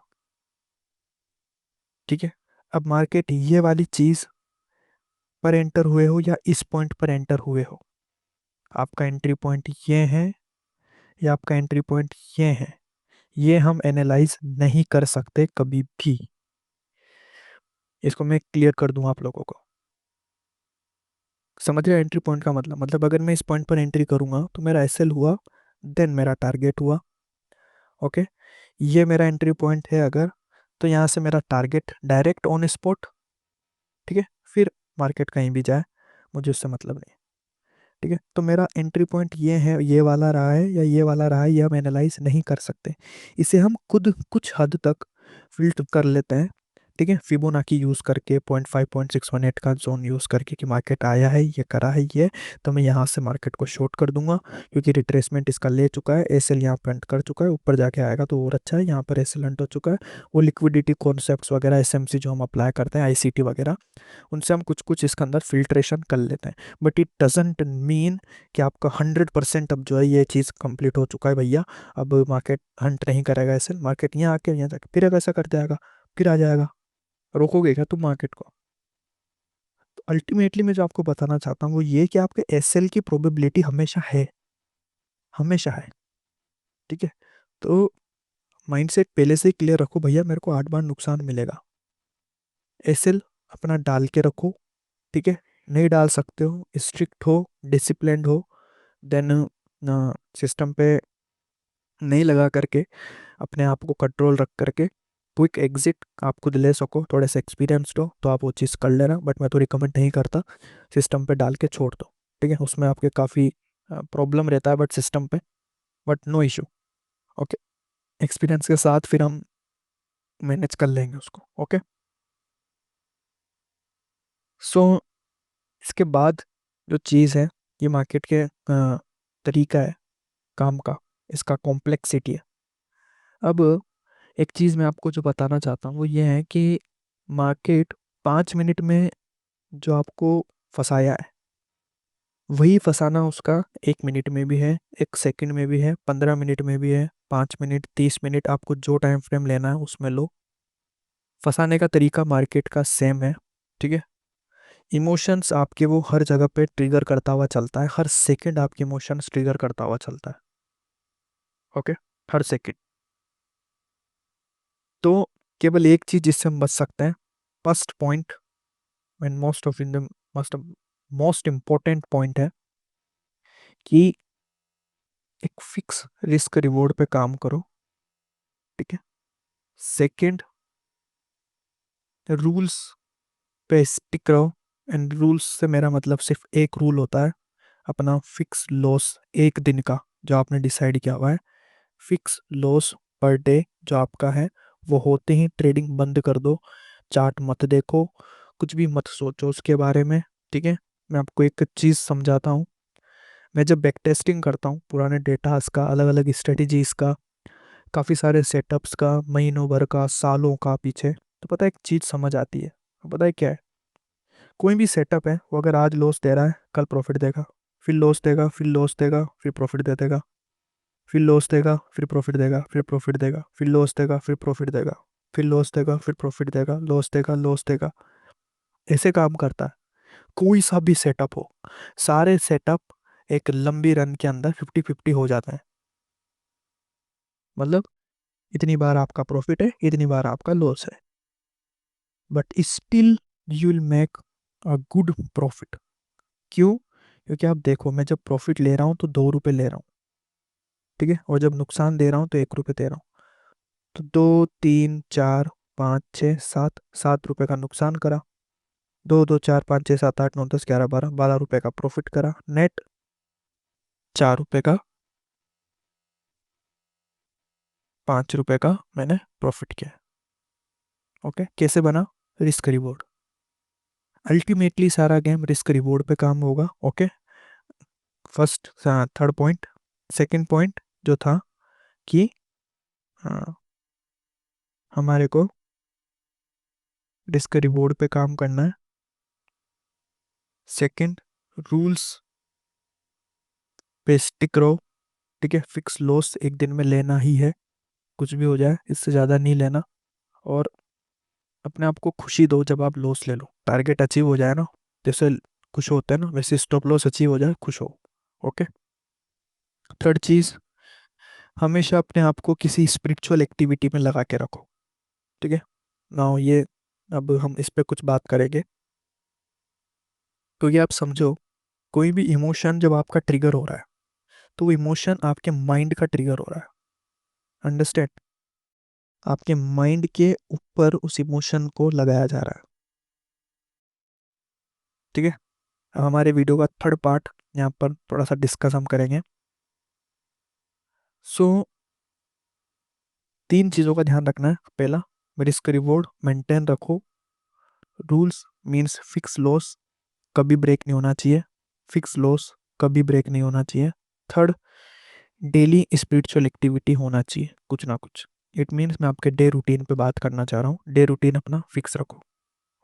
ठीक है, अब मार्केट ये वाली चीज़ पर एंटर हुए हो या इस पॉइंट पर एंटर हुए हो, आपका एंट्री पॉइंट ये है या आपका एंट्री पॉइंट ये है, ये हम एनालाइज नहीं कर सकते कभी भी। इसको मैं क्लियर कर दूं आप लोगों को। समझ रहे एंट्री पॉइंट का मतलब अगर मैं इस पॉइंट पर एंट्री करूंगा तो मेरा एसएल हुआ, देन मेरा टारगेट हुआ। ओके, ये मेरा एंट्री पॉइंट है अगर, तो यहाँ से मेरा टारगेट डायरेक्ट ऑन स्पॉट। ठीक है, फिर मार्केट कहीं भी जाए मुझे उससे मतलब नहीं। ठीक है, तो मेरा एंट्री पॉइंट ये है, ये वाला रहा है या ये वाला रहा है, ये हम एनालाइज नहीं कर सकते। इसे हम खुद कुछ हद तक फिल्टर कर लेते हैं। ठीक है, फिबोनाकी यूज़ करके 0.5 0.618 का जोन यूज़ करके कि मार्केट आया है, ये करा है ये, तो मैं यहाँ से मार्केट को शॉर्ट कर दूंगा, क्योंकि रिट्रेसमेंट इसका ले चुका है, एसएल यहाँ पे अंट कर चुका है, ऊपर जाके आएगा तो और अच्छा है। यहाँ पर एसएल अंट हो चुका है। वो लिक्विडिटी कॉन्सेप्ट्स वगैरह, एसएमसी जो हम अप्लाई करते हैं, आईसीटी वगैरह, उनसे हम कुछ कुछ इसके अंदर फिल्ट्रेशन कर लेते हैं। बट इट डजेंट मीन कि आपका 100% अब जो है ये चीज़ कंप्लीट हो चुका है भैया, अब मार्केट हंट नहीं करेगा ऐसे, मार्केट यहाँ आके यहाँ जाके फिर ऐसा कर जाएगा, फिर आ जाएगा। रोकोगे क्या तुम मार्केट को? तो अल्टीमेटली मैं जो आपको बताना चाहता हूँ वो ये कि आपके एसएल की प्रोबेबिलिटी हमेशा है, हमेशा है। ठीक है, तो माइंडसेट पहले से ही क्लियर रखो, भैया मेरे को 8 बार नुकसान मिलेगा, एसएल अपना डाल के रखो। ठीक है, नहीं डाल सकते हो, स्ट्रिक्ट हो, डिसिप्लिन्ड हो, देन सिस्टम पे नहीं लगा करके, अपने आप को कंट्रोल रख करके क्विक एग्जिट आप खुद ले सको, थोड़े से एक्सपीरियंस्ड हो तो आप वो चीज़ कर लेना, बट मैं तो रिकमेंड नहीं करता। सिस्टम पे डाल के छोड़ दो। ठीक है, उसमें आपके काफ़ी प्रॉब्लम रहता है बट सिस्टम पे, but no issue. Okay, experience के साथ फिर हम मैनेज कर लेंगे उसको। ओके, सो इसके बाद जो चीज़ है, ये मार्केट के तरीका है काम का, इसका कॉम्प्लेक्सिटी है। अब एक चीज़ मैं आपको जो बताना चाहता हूँ वो ये है कि मार्केट 5 मिनट में जो आपको फंसाया है, वही फंसाना उसका 1 मिनट में भी है, 1 सेकंड में भी है, 15 मिनट में भी है, 5 मिनट, 30 मिनट, आपको जो टाइम फ्रेम लेना है उसमें लो। फंसाने का तरीका मार्केट का सेम है। ठीक है, इमोशंस आपके वो हर जगह पे ट्रिगर करता हुआ चलता है, हर सेकंड आपके इमोशंस ट्रिगर करता हुआ चलता है। ओके, हर सेकंड। तो केवल एक चीज जिससे हम बच सकते हैं, first point and most of in the most most important point है कि एक फिक्स रिस्क रिवॉर्ड पे काम करो। ठीक है, सेकंड, रूल्स पे स्टिक रहो। एंड रूल्स से मेरा मतलब सिर्फ एक रूल होता है, अपना फिक्स लॉस एक दिन का जो आपने डिसाइड किया हुआ है, फिक्स लॉस पर डे जो आपका है, वो होते ही ट्रेडिंग बंद कर दो। चार्ट मत देखो, कुछ भी मत सोचो उसके बारे में। ठीक है, मैं आपको एक चीज़ समझाता हूँ। मैं जब बैक टेस्टिंग करता हूँ पुराने डेटास का, अलग अलग स्ट्रेटजीज का, काफ़ी सारे सेटअप्स का, महीनों भर का, सालों का पीछे, तो पता है एक चीज़ समझ आती है। पता है क्या है? कोई भी सेटअप है वो अगर आज लॉस दे रहा है कल प्रॉफिट देगा, फिर लॉस देगा, फिर लॉस देगा, फिर प्रॉफिट दे देगा, फिर लॉस देगा, फिर प्रॉफिट देगा, फिर प्रॉफिट देगा, फिर लॉस देगा, फिर प्रॉफिट देगा, फिर लॉस देगा, फिर प्रॉफिट देगा, लॉस देगा, लॉस देगा। ऐसे काम करता है कोई सा भी सेटअप हो। सारे सेटअप एक लंबी रन के अंदर 50-50 हो जाते हैं। मतलब इतनी बार आपका प्रॉफिट है, इतनी बार आपका लॉस है, but still you will make a good profit. क्यों? क्योंकि आप देखो, मैं जब प्रॉफिट ले रहा हूँ तो 2 रुपये ले रहा हूँ। ठीक है, और जब नुकसान दे रहा हूँ तो 1 रुपये दे रहा हूँ। तो 2, 3, 4, 5, 6, 7, 7 रुपये का नुकसान करा। 2, 2, 4, 5, 6, 7, 8, 9, 10, 11, 12, 12 रुपये का प्रॉफिट करा, नेट 4 रुपये का, 5 रुपये का मैंने प्रॉफिट किया। ओके, कैसे बना? Risk reward. अल्टीमेटली सारा गेम रिस्क रिवॉर्ड पे काम होगा। Okay, first, third point. Second point जो था कि हाँ, हमारे को रिस्क रिवॉर्ड पे काम करना है। सेकंड, रूल्स पे स्टिक रहो। ठीक है, फिक्स लॉस एक दिन में लेना ही है, कुछ भी हो जाए इससे ज़्यादा नहीं लेना। और अपने आप को खुशी दो जब आप लॉस ले लो, टारगेट अचीव हो जाए ना, जैसे खुश होते हैं ना, वैसे स्टॉप लॉस अचीव हो जाए, खुश हो। ओके, थर्ड चीज़, हमेशा अपने आप को किसी स्पिरिचुअल एक्टिविटी में लगा के रखो। ठीक है, ना ये अब हम इस पे कुछ बात करेंगे। तो ये आप समझो, कोई भी इमोशन जब आपका ट्रिगर हो रहा है तो वो इमोशन आपके माइंड का ट्रिगर हो रहा है। अंडरस्टैंड? आपके माइंड के ऊपर उस इमोशन को लगाया जा रहा है। ठीक है। अब हमारे वीडियो का थर्ड पार्ट यहाँ पर थोड़ा सा डिस्कस हम करेंगे। सो तीन चीज़ों का ध्यान रखना है। पहला, रिस्क रिवॉर्ड मेंटेन रखो। रूल्स मीन्स फिक्स लॉस, कभी ब्रेक नहीं होना चाहिए। फिक्स लॉस, कभी ब्रेक नहीं होना चाहिए। थर्ड, डेली स्पिरिचुअल एक्टिविटी होना चाहिए कुछ ना कुछ। इट मीन्स मैं आपके डे रूटीन पे बात करना चाह रहा हूँ। डे रूटीन अपना फिक्स रखो।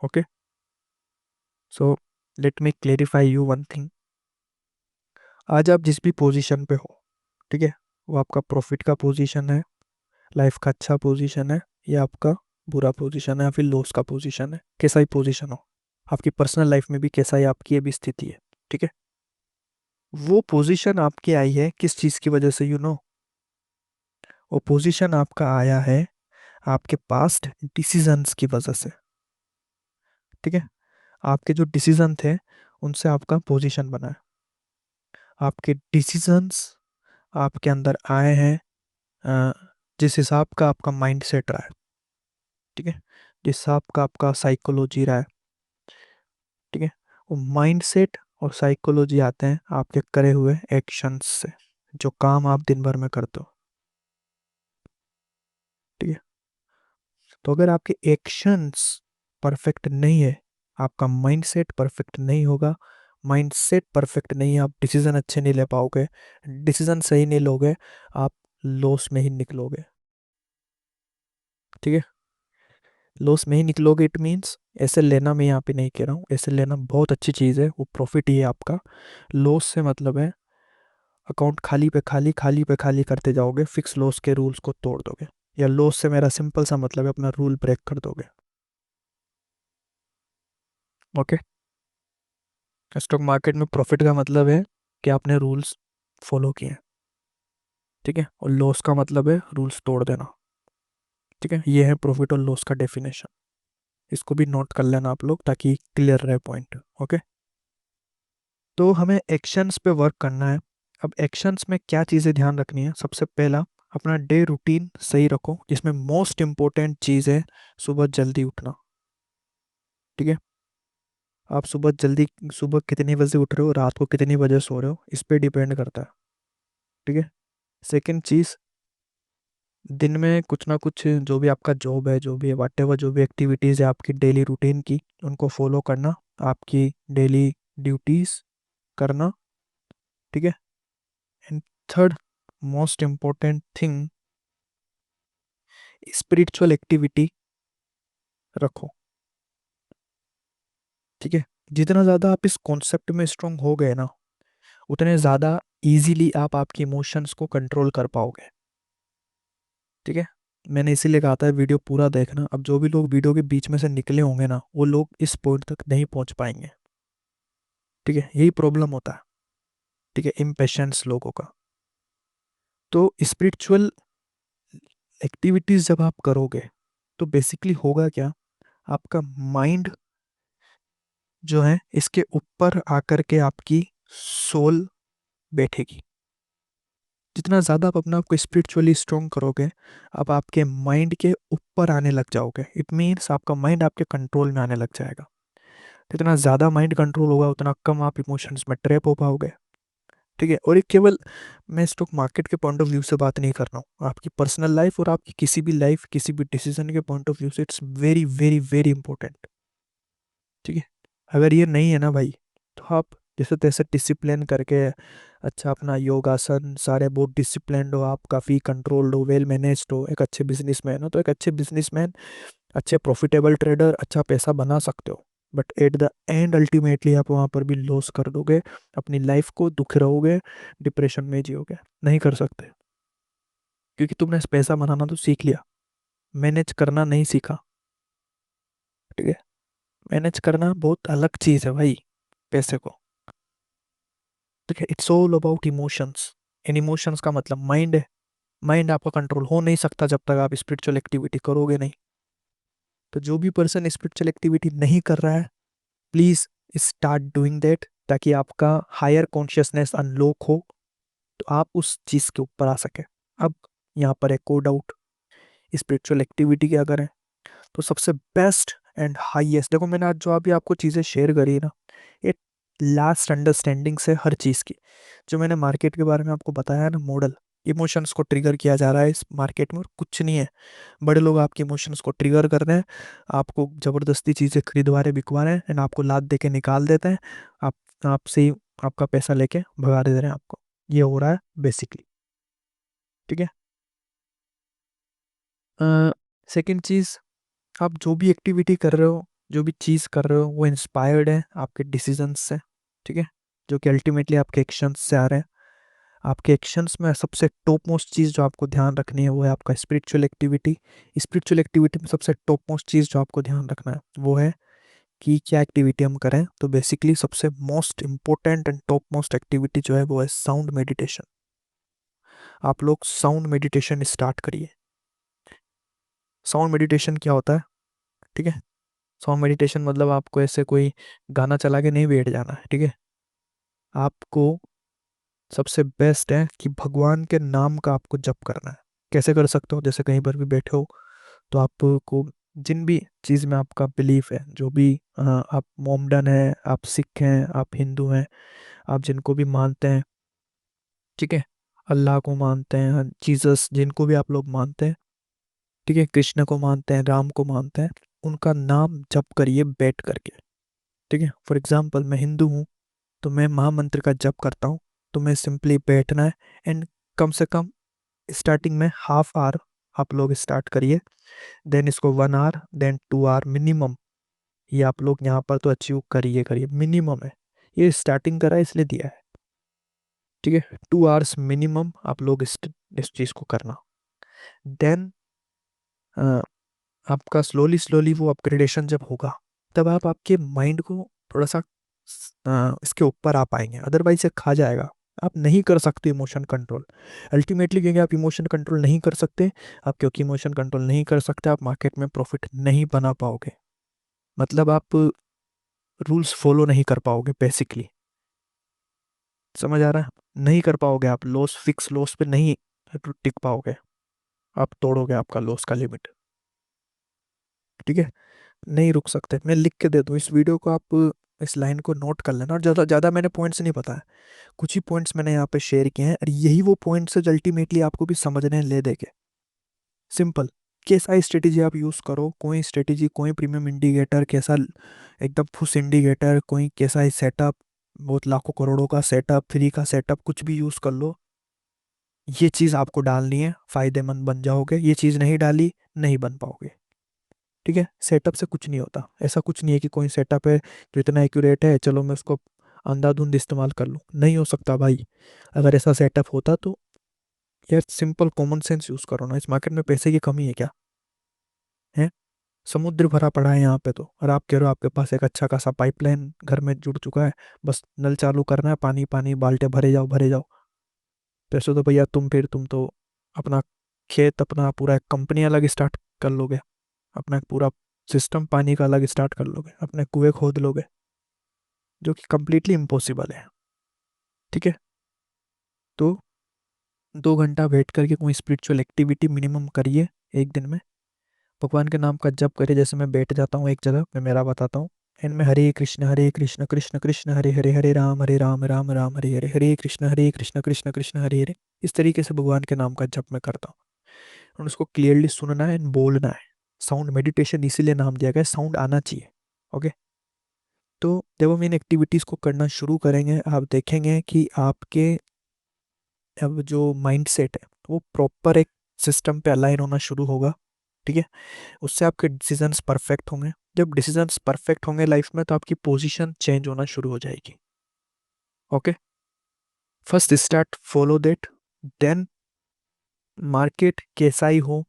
Okay. So let me clarify you one thing. आज आप जिस भी पोजीशन पे हो, ठीक है, वो आपका प्रॉफिट का पोजीशन है, लाइफ का अच्छा पोजीशन है, या आपका बुरा पोजीशन है, या फिर लॉस का पोजीशन है, कैसा ही पोजीशन हो, आपकी पर्सनल लाइफ में भी कैसा ही आपकी अभी स्थिति है, ठीक है, वो पोजीशन आपकी आई है किस चीज़ की वजह से, वो पोजीशन आपका आया है आपके पास्ट डिसीजंस की वजह से। ठीक है। आपके जो डिसीजन थे उनसे आपका पोजीशन बना है। आपके डिसीजंस आपके अंदर आए हैं अ, जिस हिसाब का आपका माइंड सेट रहा है। ठीक है। जिस हिसाब का आपका साइकोलॉजी रहा है। ठीक है। वो माइंड सेट और साइकोलॉजी आते हैं आपके करे हुए एक्शंस से, जो काम आप दिन भर में करते हो। ठीक है। तो अगर आपके एक्शंस परफेक्ट नहीं है, आपका माइंड सेट परफेक्ट नहीं होगा। माइंड सेट परफेक्ट नहीं है, आप डिसीजन अच्छे नहीं ले पाओगे। डिसीजन सही नहीं लोगे, आप लॉस में ही निकलोगे। ठीक है। लॉस में ही निकलोगे, इट मीन्स ऐसे लेना मैं यहाँ पे नहीं कह रहा हूँ, ऐसे लेना बहुत अच्छी चीज़ है, वो प्रॉफिट ही है आपका। लॉस से मतलब है अकाउंट खाली पे खाली, खाली पे खाली करते जाओगे, फिक्स लॉस के रूल्स को तोड़ दोगे। या लॉस से मेरा सिंपल सा मतलब है अपना रूल ब्रेक कर दोगे। ओके। स्टॉक मार्केट में प्रॉफिट का मतलब है कि आपने रूल्स फॉलो किए हैं। ठीक है। और लॉस का मतलब है रूल्स तोड़ देना। ठीक है। ये है प्रॉफिट और लॉस का डेफिनेशन। इसको भी नोट कर लेना आप लोग ताकि क्लियर रहे पॉइंट। ओके। तो हमें एक्शंस पे वर्क करना है। अब एक्शंस में क्या चीज़ें ध्यान रखनी है, सबसे पहला, अपना डे रूटीन सही रखो, जिसमें मोस्ट इम्पोर्टेंट चीज़ है सुबह जल्दी उठना। ठीक है। आप सुबह कितनी बजे उठ रहे हो, रात को कितनी बजे सो रहे हो, इस पे डिपेंड करता है। ठीक है। सेकेंड चीज़, दिन में कुछ ना कुछ जो भी आपका जॉब है, जो भी है, वाट एवर जो भी एक्टिविटीज़ है आपकी डेली रूटीन की, उनको फॉलो करना, आपकी डेली ड्यूटीज़ करना। ठीक है। And third most important thing, spiritual activity रखो। ठीक है। जितना ज़्यादा आप इस कॉन्सेप्ट में स्ट्रांग हो गए ना, उतने ज़्यादा इजीली आप आपके इमोशंस को कंट्रोल कर पाओगे। ठीक है। मैंने इसीलिए कहा था वीडियो पूरा देखना। अब जो भी लोग वीडियो के बीच में से निकले होंगे ना, वो लोग इस पॉइंट तक नहीं पहुंच पाएंगे। ठीक है। यही प्रॉब्लम होता है। ठीक है, इम्पेशेंस लोगों का। तो स्पिरिचुअल एक्टिविटीज़ जब आप करोगे तो बेसिकली होगा क्या, आपका माइंड जो है इसके ऊपर आकर के आपकी सोल बैठेगी। जितना ज़्यादा आप अपने आप को स्पिरिचुअली स्ट्रॉन्ग करोगे, आप आपके माइंड के ऊपर आने लग जाओगे। इट मीन्स आपका माइंड आपके कंट्रोल में आने लग जाएगा। जितना ज़्यादा माइंड कंट्रोल होगा उतना कम आप इमोशंस में ट्रैप हो पाओगे। ठीक है। और ये केवल मैं स्टॉक मार्केट के पॉइंट ऑफ व्यू से बात नहीं कर रहा हूँ, आपकी पर्सनल लाइफ और आपकी किसी भी लाइफ, किसी भी डिसीजन के पॉइंट ऑफ व्यू से it's very very very important. ठीक है। अगर ये नहीं है ना भाई, तो आप जैसे तैसे डिसिप्लिन करके अच्छा अपना योगासन सारे बहुत डिसिप्लिन हो, आप काफ़ी कंट्रोल्ड हो, वेल मैनेज्ड हो, एक अच्छे बिजनेसमैन हो, तो एक अच्छे बिजनेसमैन, अच्छे प्रॉफिटेबल ट्रेडर अच्छा पैसा बना सकते हो। But at the end ultimately आप वहाँ पर भी लॉस कर दोगे, अपनी लाइफ को दुख रहोगे, डिप्रेशन में जियोगे। नहीं कर सकते, क्योंकि तुमने पैसा बनाना तो सीख लिया, मैनेज करना नहीं सीखा। ठीक है। मैनेज करना बहुत अलग चीज़ है भाई, पैसे को। ठीक है। It's all about emotions. In emotions का मतलब माइंड है। माइंड आपका कंट्रोल हो नहीं सकता जब तक आप स्पिरिचुअल एक्टिविटी करोगे नहीं। तो जो भी पर्सन स्पिरिचुअल एक्टिविटी नहीं कर रहा है, प्लीज स्टार्ट डूइंग दैट, ताकि आपका हायर कॉन्शियसनेस अनलॉक हो, तो आप उस चीज के ऊपर आ सके। अब यहाँ पर एक और डाउट, स्पिरिचुअल एक्टिविटी क्या करें? तो सबसे बेस्ट एंड हाईएस्ट, देखो मैंने आज जो अभी आपको चीज़ें शेयर करी ना, ये लास्ट अंडरस्टैंडिंग से हर चीज़ की, जो मैंने मार्केट के बारे में आपको बताया है ना, मॉडल, इमोशंस को ट्रिगर किया जा रहा है इस मार्केट में, और कुछ नहीं है। बड़े लोग आपके इमोशंस को ट्रिगर कर रहे हैं, आपको ज़बरदस्ती चीज़ें खरीदवा रहे, बिकवा रहे हैं, एंड आपको लात दे के निकाल देते हैं, आप आपसे ही आपका पैसा लेके भगा दे रहे हैं आपको। ये हो रहा है बेसिकली। ठीक है। सेकंड चीज़, आप जो भी एक्टिविटी कर रहे हो, जो भी चीज़ कर रहे हो, वो इंस्पायर्ड है आपके डिसीजंस से। ठीक है। जो कि अल्टीमेटली आपके एक्शंस से आ रहे हैं। आपके एक्शंस में सबसे टॉप मोस्ट चीज़ जो आपको ध्यान रखनी है वो है आपका स्पिरिचुअल एक्टिविटी। स्पिरिचुअल एक्टिविटी में सबसे टॉप मोस्ट चीज़ जो आपको ध्यान रखना है वो है कि क्या एक्टिविटी हम करें। तो बेसिकली सबसे most important and top most activity जो है वो है साउंड मेडिटेशन। आप लोग साउंड मेडिटेशन स्टार्ट करिए। साउंड मेडिटेशन क्या होता है? ठीक है। साउंड मेडिटेशन मतलब आपको ऐसे कोई गाना चला के नहीं बैठ जाना है। ठीक है। आपको सबसे बेस्ट है कि भगवान के नाम का आपको जप करना है। कैसे कर सकते हो? जैसे कहीं पर भी बैठे हो तो आपको जिन भी चीज़ में आपका बिलीफ है, जो भी आप मोमडन है, आप सिख हैं, आप हिंदू हैं, आप जिनको भी मानते हैं, ठीक है, अल्लाह को मानते हैं, जीसस, जिनको भी आप लोग मानते हैं, ठीक है, कृष्ण को मानते हैं, राम को मानते हैं, उनका नाम जप करिए बैठ करके। ठीक है। फॉर एग्जाम्पल मैं हिंदू हूँ, तो मैं महामंत्र का जप करता हूँ, तो मैं सिंपली बैठना है, एंड कम से कम स्टार्टिंग में हाफ आवर आप लोग स्टार्ट करिए, देन इसको 1 आवर, देन 2 आवर मिनिमम। ये आप लोग यहाँ पर तो अचीव करिए करिए, मिनिमम है, ये स्टार्टिंग करा है इसलिए दिया है। ठीक है। 2 आवर्स मिनिमम आप लोग इस चीज़ को करना। देन आपका स्लोली स्लोली वो अपग्रेडेशन जब होगा, तब आप आपके माइंड को थोड़ा सा इसके ऊपर आ पाएंगे, अदरवाइज ये खा जाएगा। आप नहीं कर सकते इमोशन कंट्रोल अल्टीमेटली, क्योंकि आप इमोशन कंट्रोल नहीं कर सकते। आप क्योंकि इमोशन कंट्रोल नहीं कर सकते, आप मार्केट में प्रॉफिट नहीं बना पाओगे। मतलब आप रूल्स फॉलो नहीं कर पाओगे बेसिकली। समझ आ रहा है? नहीं कर पाओगे, आप लॉस, फिक्स लॉस पे नहीं टिक पाओगे, आप तोड़ोगे आपका लॉस का लिमिट। ठीक है। नहीं रुक सकते। मैं लिख के दे दूँ इस वीडियो को, आप इस लाइन को नोट कर लेना। और ज़्यादा ज़्यादा मैंने पॉइंट्स नहीं बताया, कुछ ही पॉइंट्स मैंने यहाँ पे शेयर किए हैं, और यही वो पॉइंट्स है जो अल्टीमेटली आपको भी समझने हैं ले दे के। सिंपल। कैसा स्ट्रेटेजी आप यूज़ करो, कोई स्ट्रेटेजी, कोई प्रीमियम इंडिकेटर, कैसा एकदम फुस इंडिकेटर, कोई कैसा सेटअप, बहुत लाखों करोड़ों का सेटअप, फ्री का सेटअप, कुछ भी यूज़ कर लो, ये चीज़ आपको डालनी है, फ़ायदेमंद बन जाओगे। ये चीज़ नहीं डाली, नहीं बन पाओगे। ठीक है। सेटअप से कुछ नहीं होता। ऐसा कुछ नहीं है कि कोई सेटअप है जो इतना एक्यूरेट है, चलो मैं उसको अंधाधुंध इस्तेमाल कर लूँ, नहीं हो सकता भाई। अगर ऐसा सेटअप होता तो यार सिंपल कॉमन सेंस यूज़ करो ना। इस मार्केट में पैसे की कमी है क्या? है? समुद्र भरा पड़ा है यहाँ पे तो, और आप कह रहे हो आपके पास एक अच्छा खासा पाइपलाइन घर में जुड़ चुका है, बस नल चालू करना है, पानी पानी बाल्टे भरे जाओ भरे जाओ। पैसे तो भैया तुम तो अपना खेत, अपना पूरा एक कंपनी अलग स्टार्ट कर लोगे, अपना एक पूरा सिस्टम पानी का अलग स्टार्ट कर लोगे, अपने कुएं खोद लोगे, जो कि कंप्लीटली इम्पॉसिबल है। ठीक है। तो 2 घंटा बैठ करके कोई स्पिरिचुअल एक्टिविटी मिनिमम करिए एक दिन में। भगवान के नाम का जप करिए। जैसे मैं बैठ जाता हूँ एक जगह, मैं मेरा बताता हूँ, एंड में हरे कृष्ण कृष्ण कृष्ण हरे हरे, हरे राम राम राम हरे हरे, हरे कृष्ण कृष्ण कृष्ण हरे हरे, इस तरीके से भगवान के नाम का जप मैं करता हूँ। और उसको क्लियरली सुनना है एंड बोलना है। साउंड मेडिटेशन इसीलिए नाम दिया गया, साउंड आना चाहिए। ओके। तो जब हम इन एक्टिविटीज़ को करना शुरू करेंगे, आप देखेंगे कि आपके अब जो माइंडसेट है वो प्रॉपर एक सिस्टम पे अलाइन होना शुरू होगा। ठीक है। उससे आपके डिसीजंस परफेक्ट होंगे। जब डिसीजंस परफेक्ट होंगे लाइफ में, तो आपकी पोजीशन चेंज होना शुरू हो जाएगी। Okay. First start follow that, then market कैसा ही हो,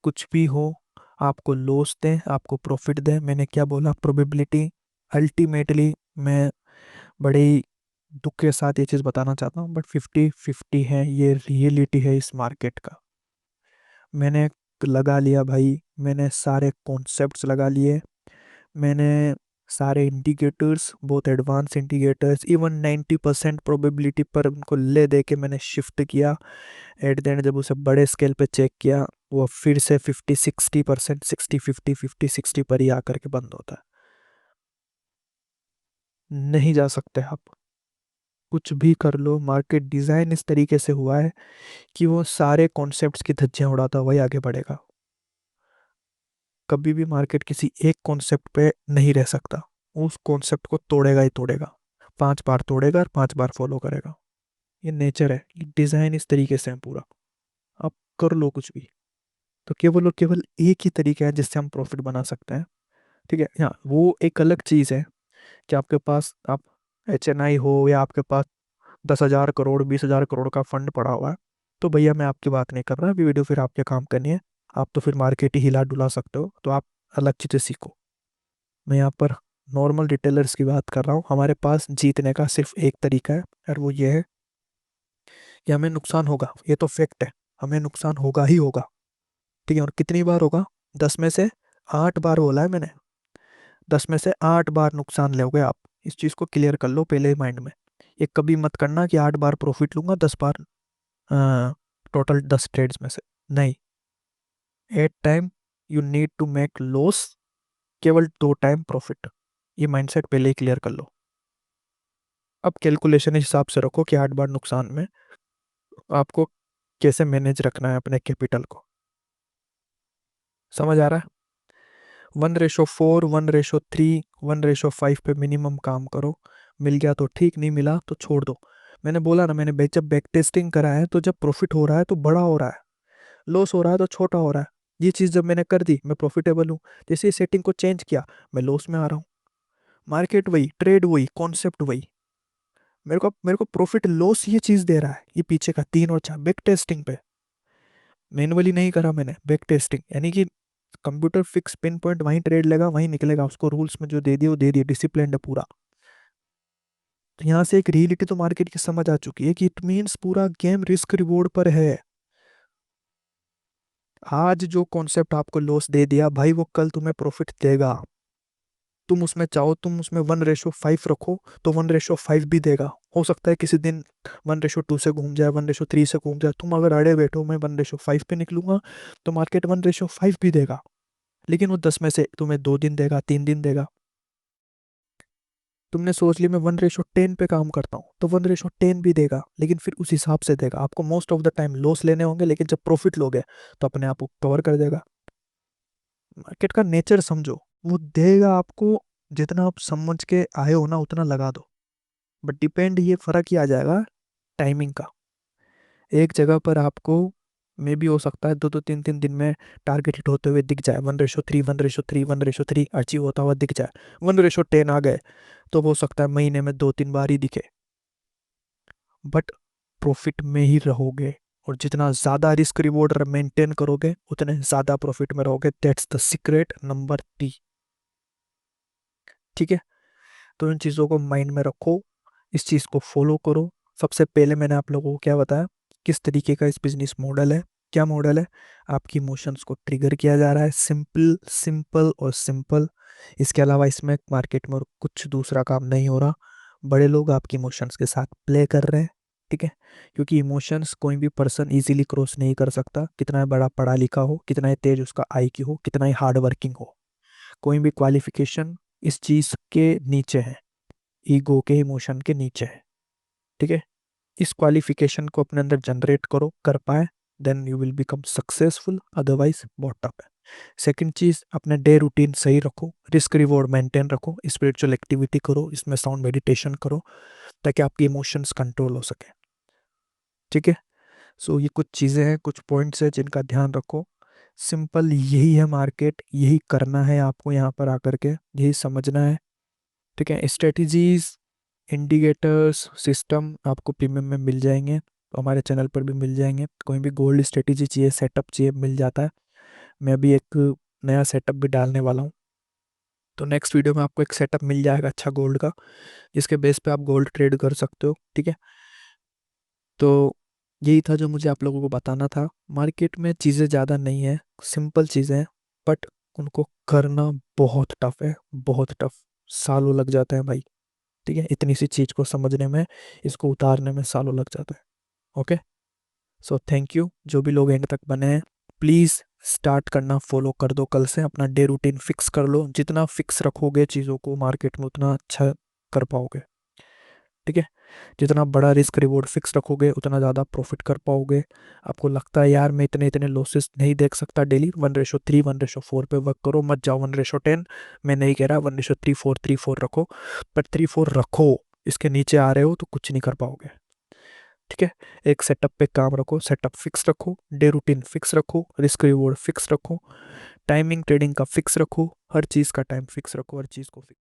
कुछ भी हो, आपको लॉस दे आपको प्रॉफिट दे, मैंने क्या बोला, प्रोबेबिलिटी अल्टीमेटली, मैं बड़े ही दुख के साथ ये चीज़ बताना चाहता हूँ, बट 50-50 है, ये रियलिटी है इस मार्केट का। मैंने लगा लिया भाई, मैंने सारे कॉन्सेप्ट्स लगा लिए, मैंने सारे इंडिकेटर्स, बहुत एडवांस इंडिकेटर्स, इवन 90% प्रोबेबिलिटी पर उनको ले दे के मैंने शिफ्ट किया। एट द एंड जब उसे बड़े स्केल पे चेक किया, वो फिर से 50-60%, 60-50, 50-60 पर ही आकर के बंद होता है। नहीं जा सकते आप, कुछ भी कर लो, मार्केट डिज़ाइन इस तरीके से हुआ है कि वो सारे कॉन्सेप्ट्स की धज्जियां उड़ाता वही आगे बढ़ेगा। कभी भी मार्केट किसी एक कॉन्सेप्ट पे नहीं रह सकता, उस कॉन्सेप्ट को तोड़ेगा ही तोड़ेगा, 5 बार तोड़ेगा और 5 बार फॉलो करेगा। ये नेचर है, ये डिज़ाइन इस तरीके से है पूरा। आप कर लो कुछ भी, तो केवल और केवल एक ही तरीका है जिससे हम प्रॉफिट बना सकते हैं। ठीक है, हाँ वो एक अलग चीज़ है कि आपके पास आप HNI हो या आपके पास 10,000 करोड़ 20,000 करोड़ का फंड पड़ा हुआ है, तो भैया मैं आपकी बात नहीं कर रहा, अभी वीडियो फिर आपके काम करनी है। आप तो फिर मार्केट ही हिला डुला सकते हो, तो आप अलग चीज़ें सीखो। मैं यहाँ पर नॉर्मल रिटेलर्स की बात कर रहा हूँ। हमारे पास जीतने का सिर्फ एक तरीका है, और वो ये है कि हमें नुकसान होगा, ये तो फैक्ट है, हमें नुकसान होगा ही होगा। ठीक है, और कितनी बार होगा? 10 में से 8 बार बोला है मैंने, 10 में से 8 बार नुकसान लोगे आप। इस चीज़ को क्लियर कर लो पहले ही माइंड में। ये कभी मत करना कि 8 बार प्रॉफिट लूंगा, 10 बार टोटल 10 ट्रेड्स में से। नहीं, 8 time you need to make loss, केवल 2 टाइम प्रॉफिट। ये माइंडसेट पहले ही क्लियर कर लो। अब कैलकुलेशन इस हिसाब से रखो कि 8 बार नुकसान में आपको कैसे मैनेज रखना है अपने कैपिटल को। समझ आ रहा है? 1:4, 1:3, 1:5 पे मिनिमम काम करो। मिल गया तो ठीक, नहीं मिला तो छोड़ दो। मैंने बोला ना, मैंने जब बैक टेस्टिंग करा है, तो जब प्रॉफिट हो रहा है तो बड़ा हो रहा है, लॉस हो रहा है तो छोटा हो रहा है। ये चीज़ जब मैंने कर दी, मैं प्रॉफिटेबल हूँ। जैसे सेटिंग को चेंज किया, मैं लॉस में आ रहा हूँ। मार्केट वही, ट्रेड वही, कॉन्सेप्ट वही, मेरे को प्रॉफिट लॉस ये चीज़ दे रहा है। ये पीछे का 3 और 4 बैक टेस्टिंग पे, मैनुअली नहीं करा मैंने, बैक टेस्टिंग, यानी कि कंप्यूटर फिक्स पिन पॉइंट वहीं ट्रेड लेगा वहीं निकलेगा, उसको रूल्स में जो दे दिए वो दे दिए, डिसिप्लिन है पूरा। तो यहाँ से एक रियलिटी तो मार्केट की समझ आ चुकी है कि इट मीन्स पूरा गेम रिस्क रिवॉर्ड पर है। आज जो कॉन्सेप्ट आपको लॉस दे दिया भाई, वो कल तुम्हें प्रॉफिट देगा। तुम उसमें चाहो, तुम उसमें 1:5 रखो तो 1:5 भी देगा। हो सकता है किसी दिन 1:2 से घूम जाए, 1:3 से घूम जाए। तुम अगर अड़े बैठो मैं 1:5 पे निकलूंगा, तो मार्केट 1:5 भी देगा, लेकिन वो 10 में से तुम्हें 2 दिन देगा, 3 दिन देगा। तुमने सोच लिया मैं 1:10 पे काम करता हूँ, तो 1:10 भी देगा, लेकिन फिर उस हिसाब से देगा। आपको most of the time loss लेने होंगे, लेकिन जब प्रॉफिट लोगे तो अपने आप को कवर कर देगा। मार्केट का नेचर समझो, वो देगा आपको। जितना आप समझ के आए हो ना उतना लगा दो, बट डिपेंड ये फर्क ही आ जाएगा टाइमिंग का। एक जगह पर आपको मे भी हो सकता है 2-3 दिन में टारगेट हिट होते हुए दिख जाए, 1:3, 1:3, 1:3 अचीव होता हुआ दिख जाए। 1:10 आ गए तो हो सकता है महीने में 2-3 बार ही दिखे, बट प्रॉफिट में ही रहोगे। और जितना ज़्यादा रिस्क रिवॉर्ड मेंटेन करोगे उतने ज़्यादा प्रॉफिट में रहोगे। That's the secret number 3। ठीक है, तो इन चीज़ों को माइंड में रखो, इस चीज़ को फॉलो करो। सबसे पहले मैंने आप लोगों को क्या बताया, किस तरीके का इस बिजनेस मॉडल है। क्या मॉडल है? आपकी इमोशंस को ट्रिगर किया जा रहा है, सिंपल सिंपल और सिंपल। इसके अलावा इसमें मार्केट में और कुछ दूसरा काम नहीं हो रहा। बड़े लोग आपकी इमोशंस के साथ प्ले कर रहे हैं। ठीक है, क्योंकि इमोशंस कोई भी पर्सन इजीली क्रॉस नहीं कर सकता, कितना बड़ा पढ़ा लिखा हो, कितना ही तेज उसका IQ हो, कितना ही हार्ड वर्किंग हो। कोई भी क्वालिफिकेशन इस चीज़ के नीचे है, ईगो के, इमोशन के नीचे है। ठीक है, इस क्वालिफिकेशन को अपने अंदर जनरेट करो, कर पाए, then you will become successful, otherwise bottom है। सेकंड चीज, अपने डे रूटीन सही रखो, रिस्क रिवॉर्ड मेंटेन रखो, स्पिरिचुअल एक्टिविटी करो, इसमें साउंड मेडिटेशन करो, ताकि आपके इमोशंस कंट्रोल हो सके। ठीक है, सो ये कुछ चीज़ें हैं, कुछ पॉइंट्स हैं जिनका ध्यान रखो। सिंपल यही है मार्केट, यही करना है आपको यहाँ पर आकर के, यही समझना है। ठीक है, स्ट्रेटजीज, इंडिकेटर्स, सिस्टम आपको प्रीमियम में मिल जाएंगे, हमारे चैनल पर भी मिल जाएंगे। कोई भी गोल्ड स्ट्रेटजी चाहिए, सेटअप चाहिए, मिल जाता है। मैं अभी एक नया सेटअप भी डालने वाला हूँ, तो नेक्स्ट वीडियो में आपको एक सेटअप मिल जाएगा अच्छा गोल्ड का, जिसके बेस पे आप गोल्ड ट्रेड कर सकते हो। ठीक है, तो यही था जो मुझे आप लोगों को बताना था। मार्केट में चीज़ें ज़्यादा नहीं है, सिंपल चीज़ें हैं, बट उनको करना बहुत टफ है, बहुत टफ। सालों लग जाते हैं भाई। ठीक है, इतनी सी चीज़ को समझने में, इसको उतारने में सालों लग जाते हैं। ओके, सो थैंक यू जो भी लोग एंड तक बने हैं। प्लीज़ स्टार्ट करना फॉलो कर दो, कल से अपना डे रूटीन फिक्स कर लो। जितना फिक्स रखोगे चीज़ों को मार्केट में, उतना अच्छा कर पाओगे। ठीक है, जितना बड़ा रिस्क रिवॉर्ड फिक्स रखोगे उतना ज़्यादा प्रॉफिट कर पाओगे। आपको लगता है यार मैं इतने इतने लॉसेस नहीं देख सकता डेली, 1:3 1:4 पे वर्क करो, मत जाओ 1:10। मैं नहीं कह रहा 1:3 4 रखो, पर 3 4 रखो। इसके नीचे आ रहे हो तो कुछ नहीं कर पाओगे। ठीक है, एक सेटअप पे काम रखो, सेटअप फिक्स रखो, डे रूटीन फिक्स रखो, रिस्क रिवॉर्ड फिक्स रखो, टाइमिंग ट्रेडिंग का फिक्स रखो, हर चीज़ का टाइम फिक्स रखो, हर चीज़ को फिक्स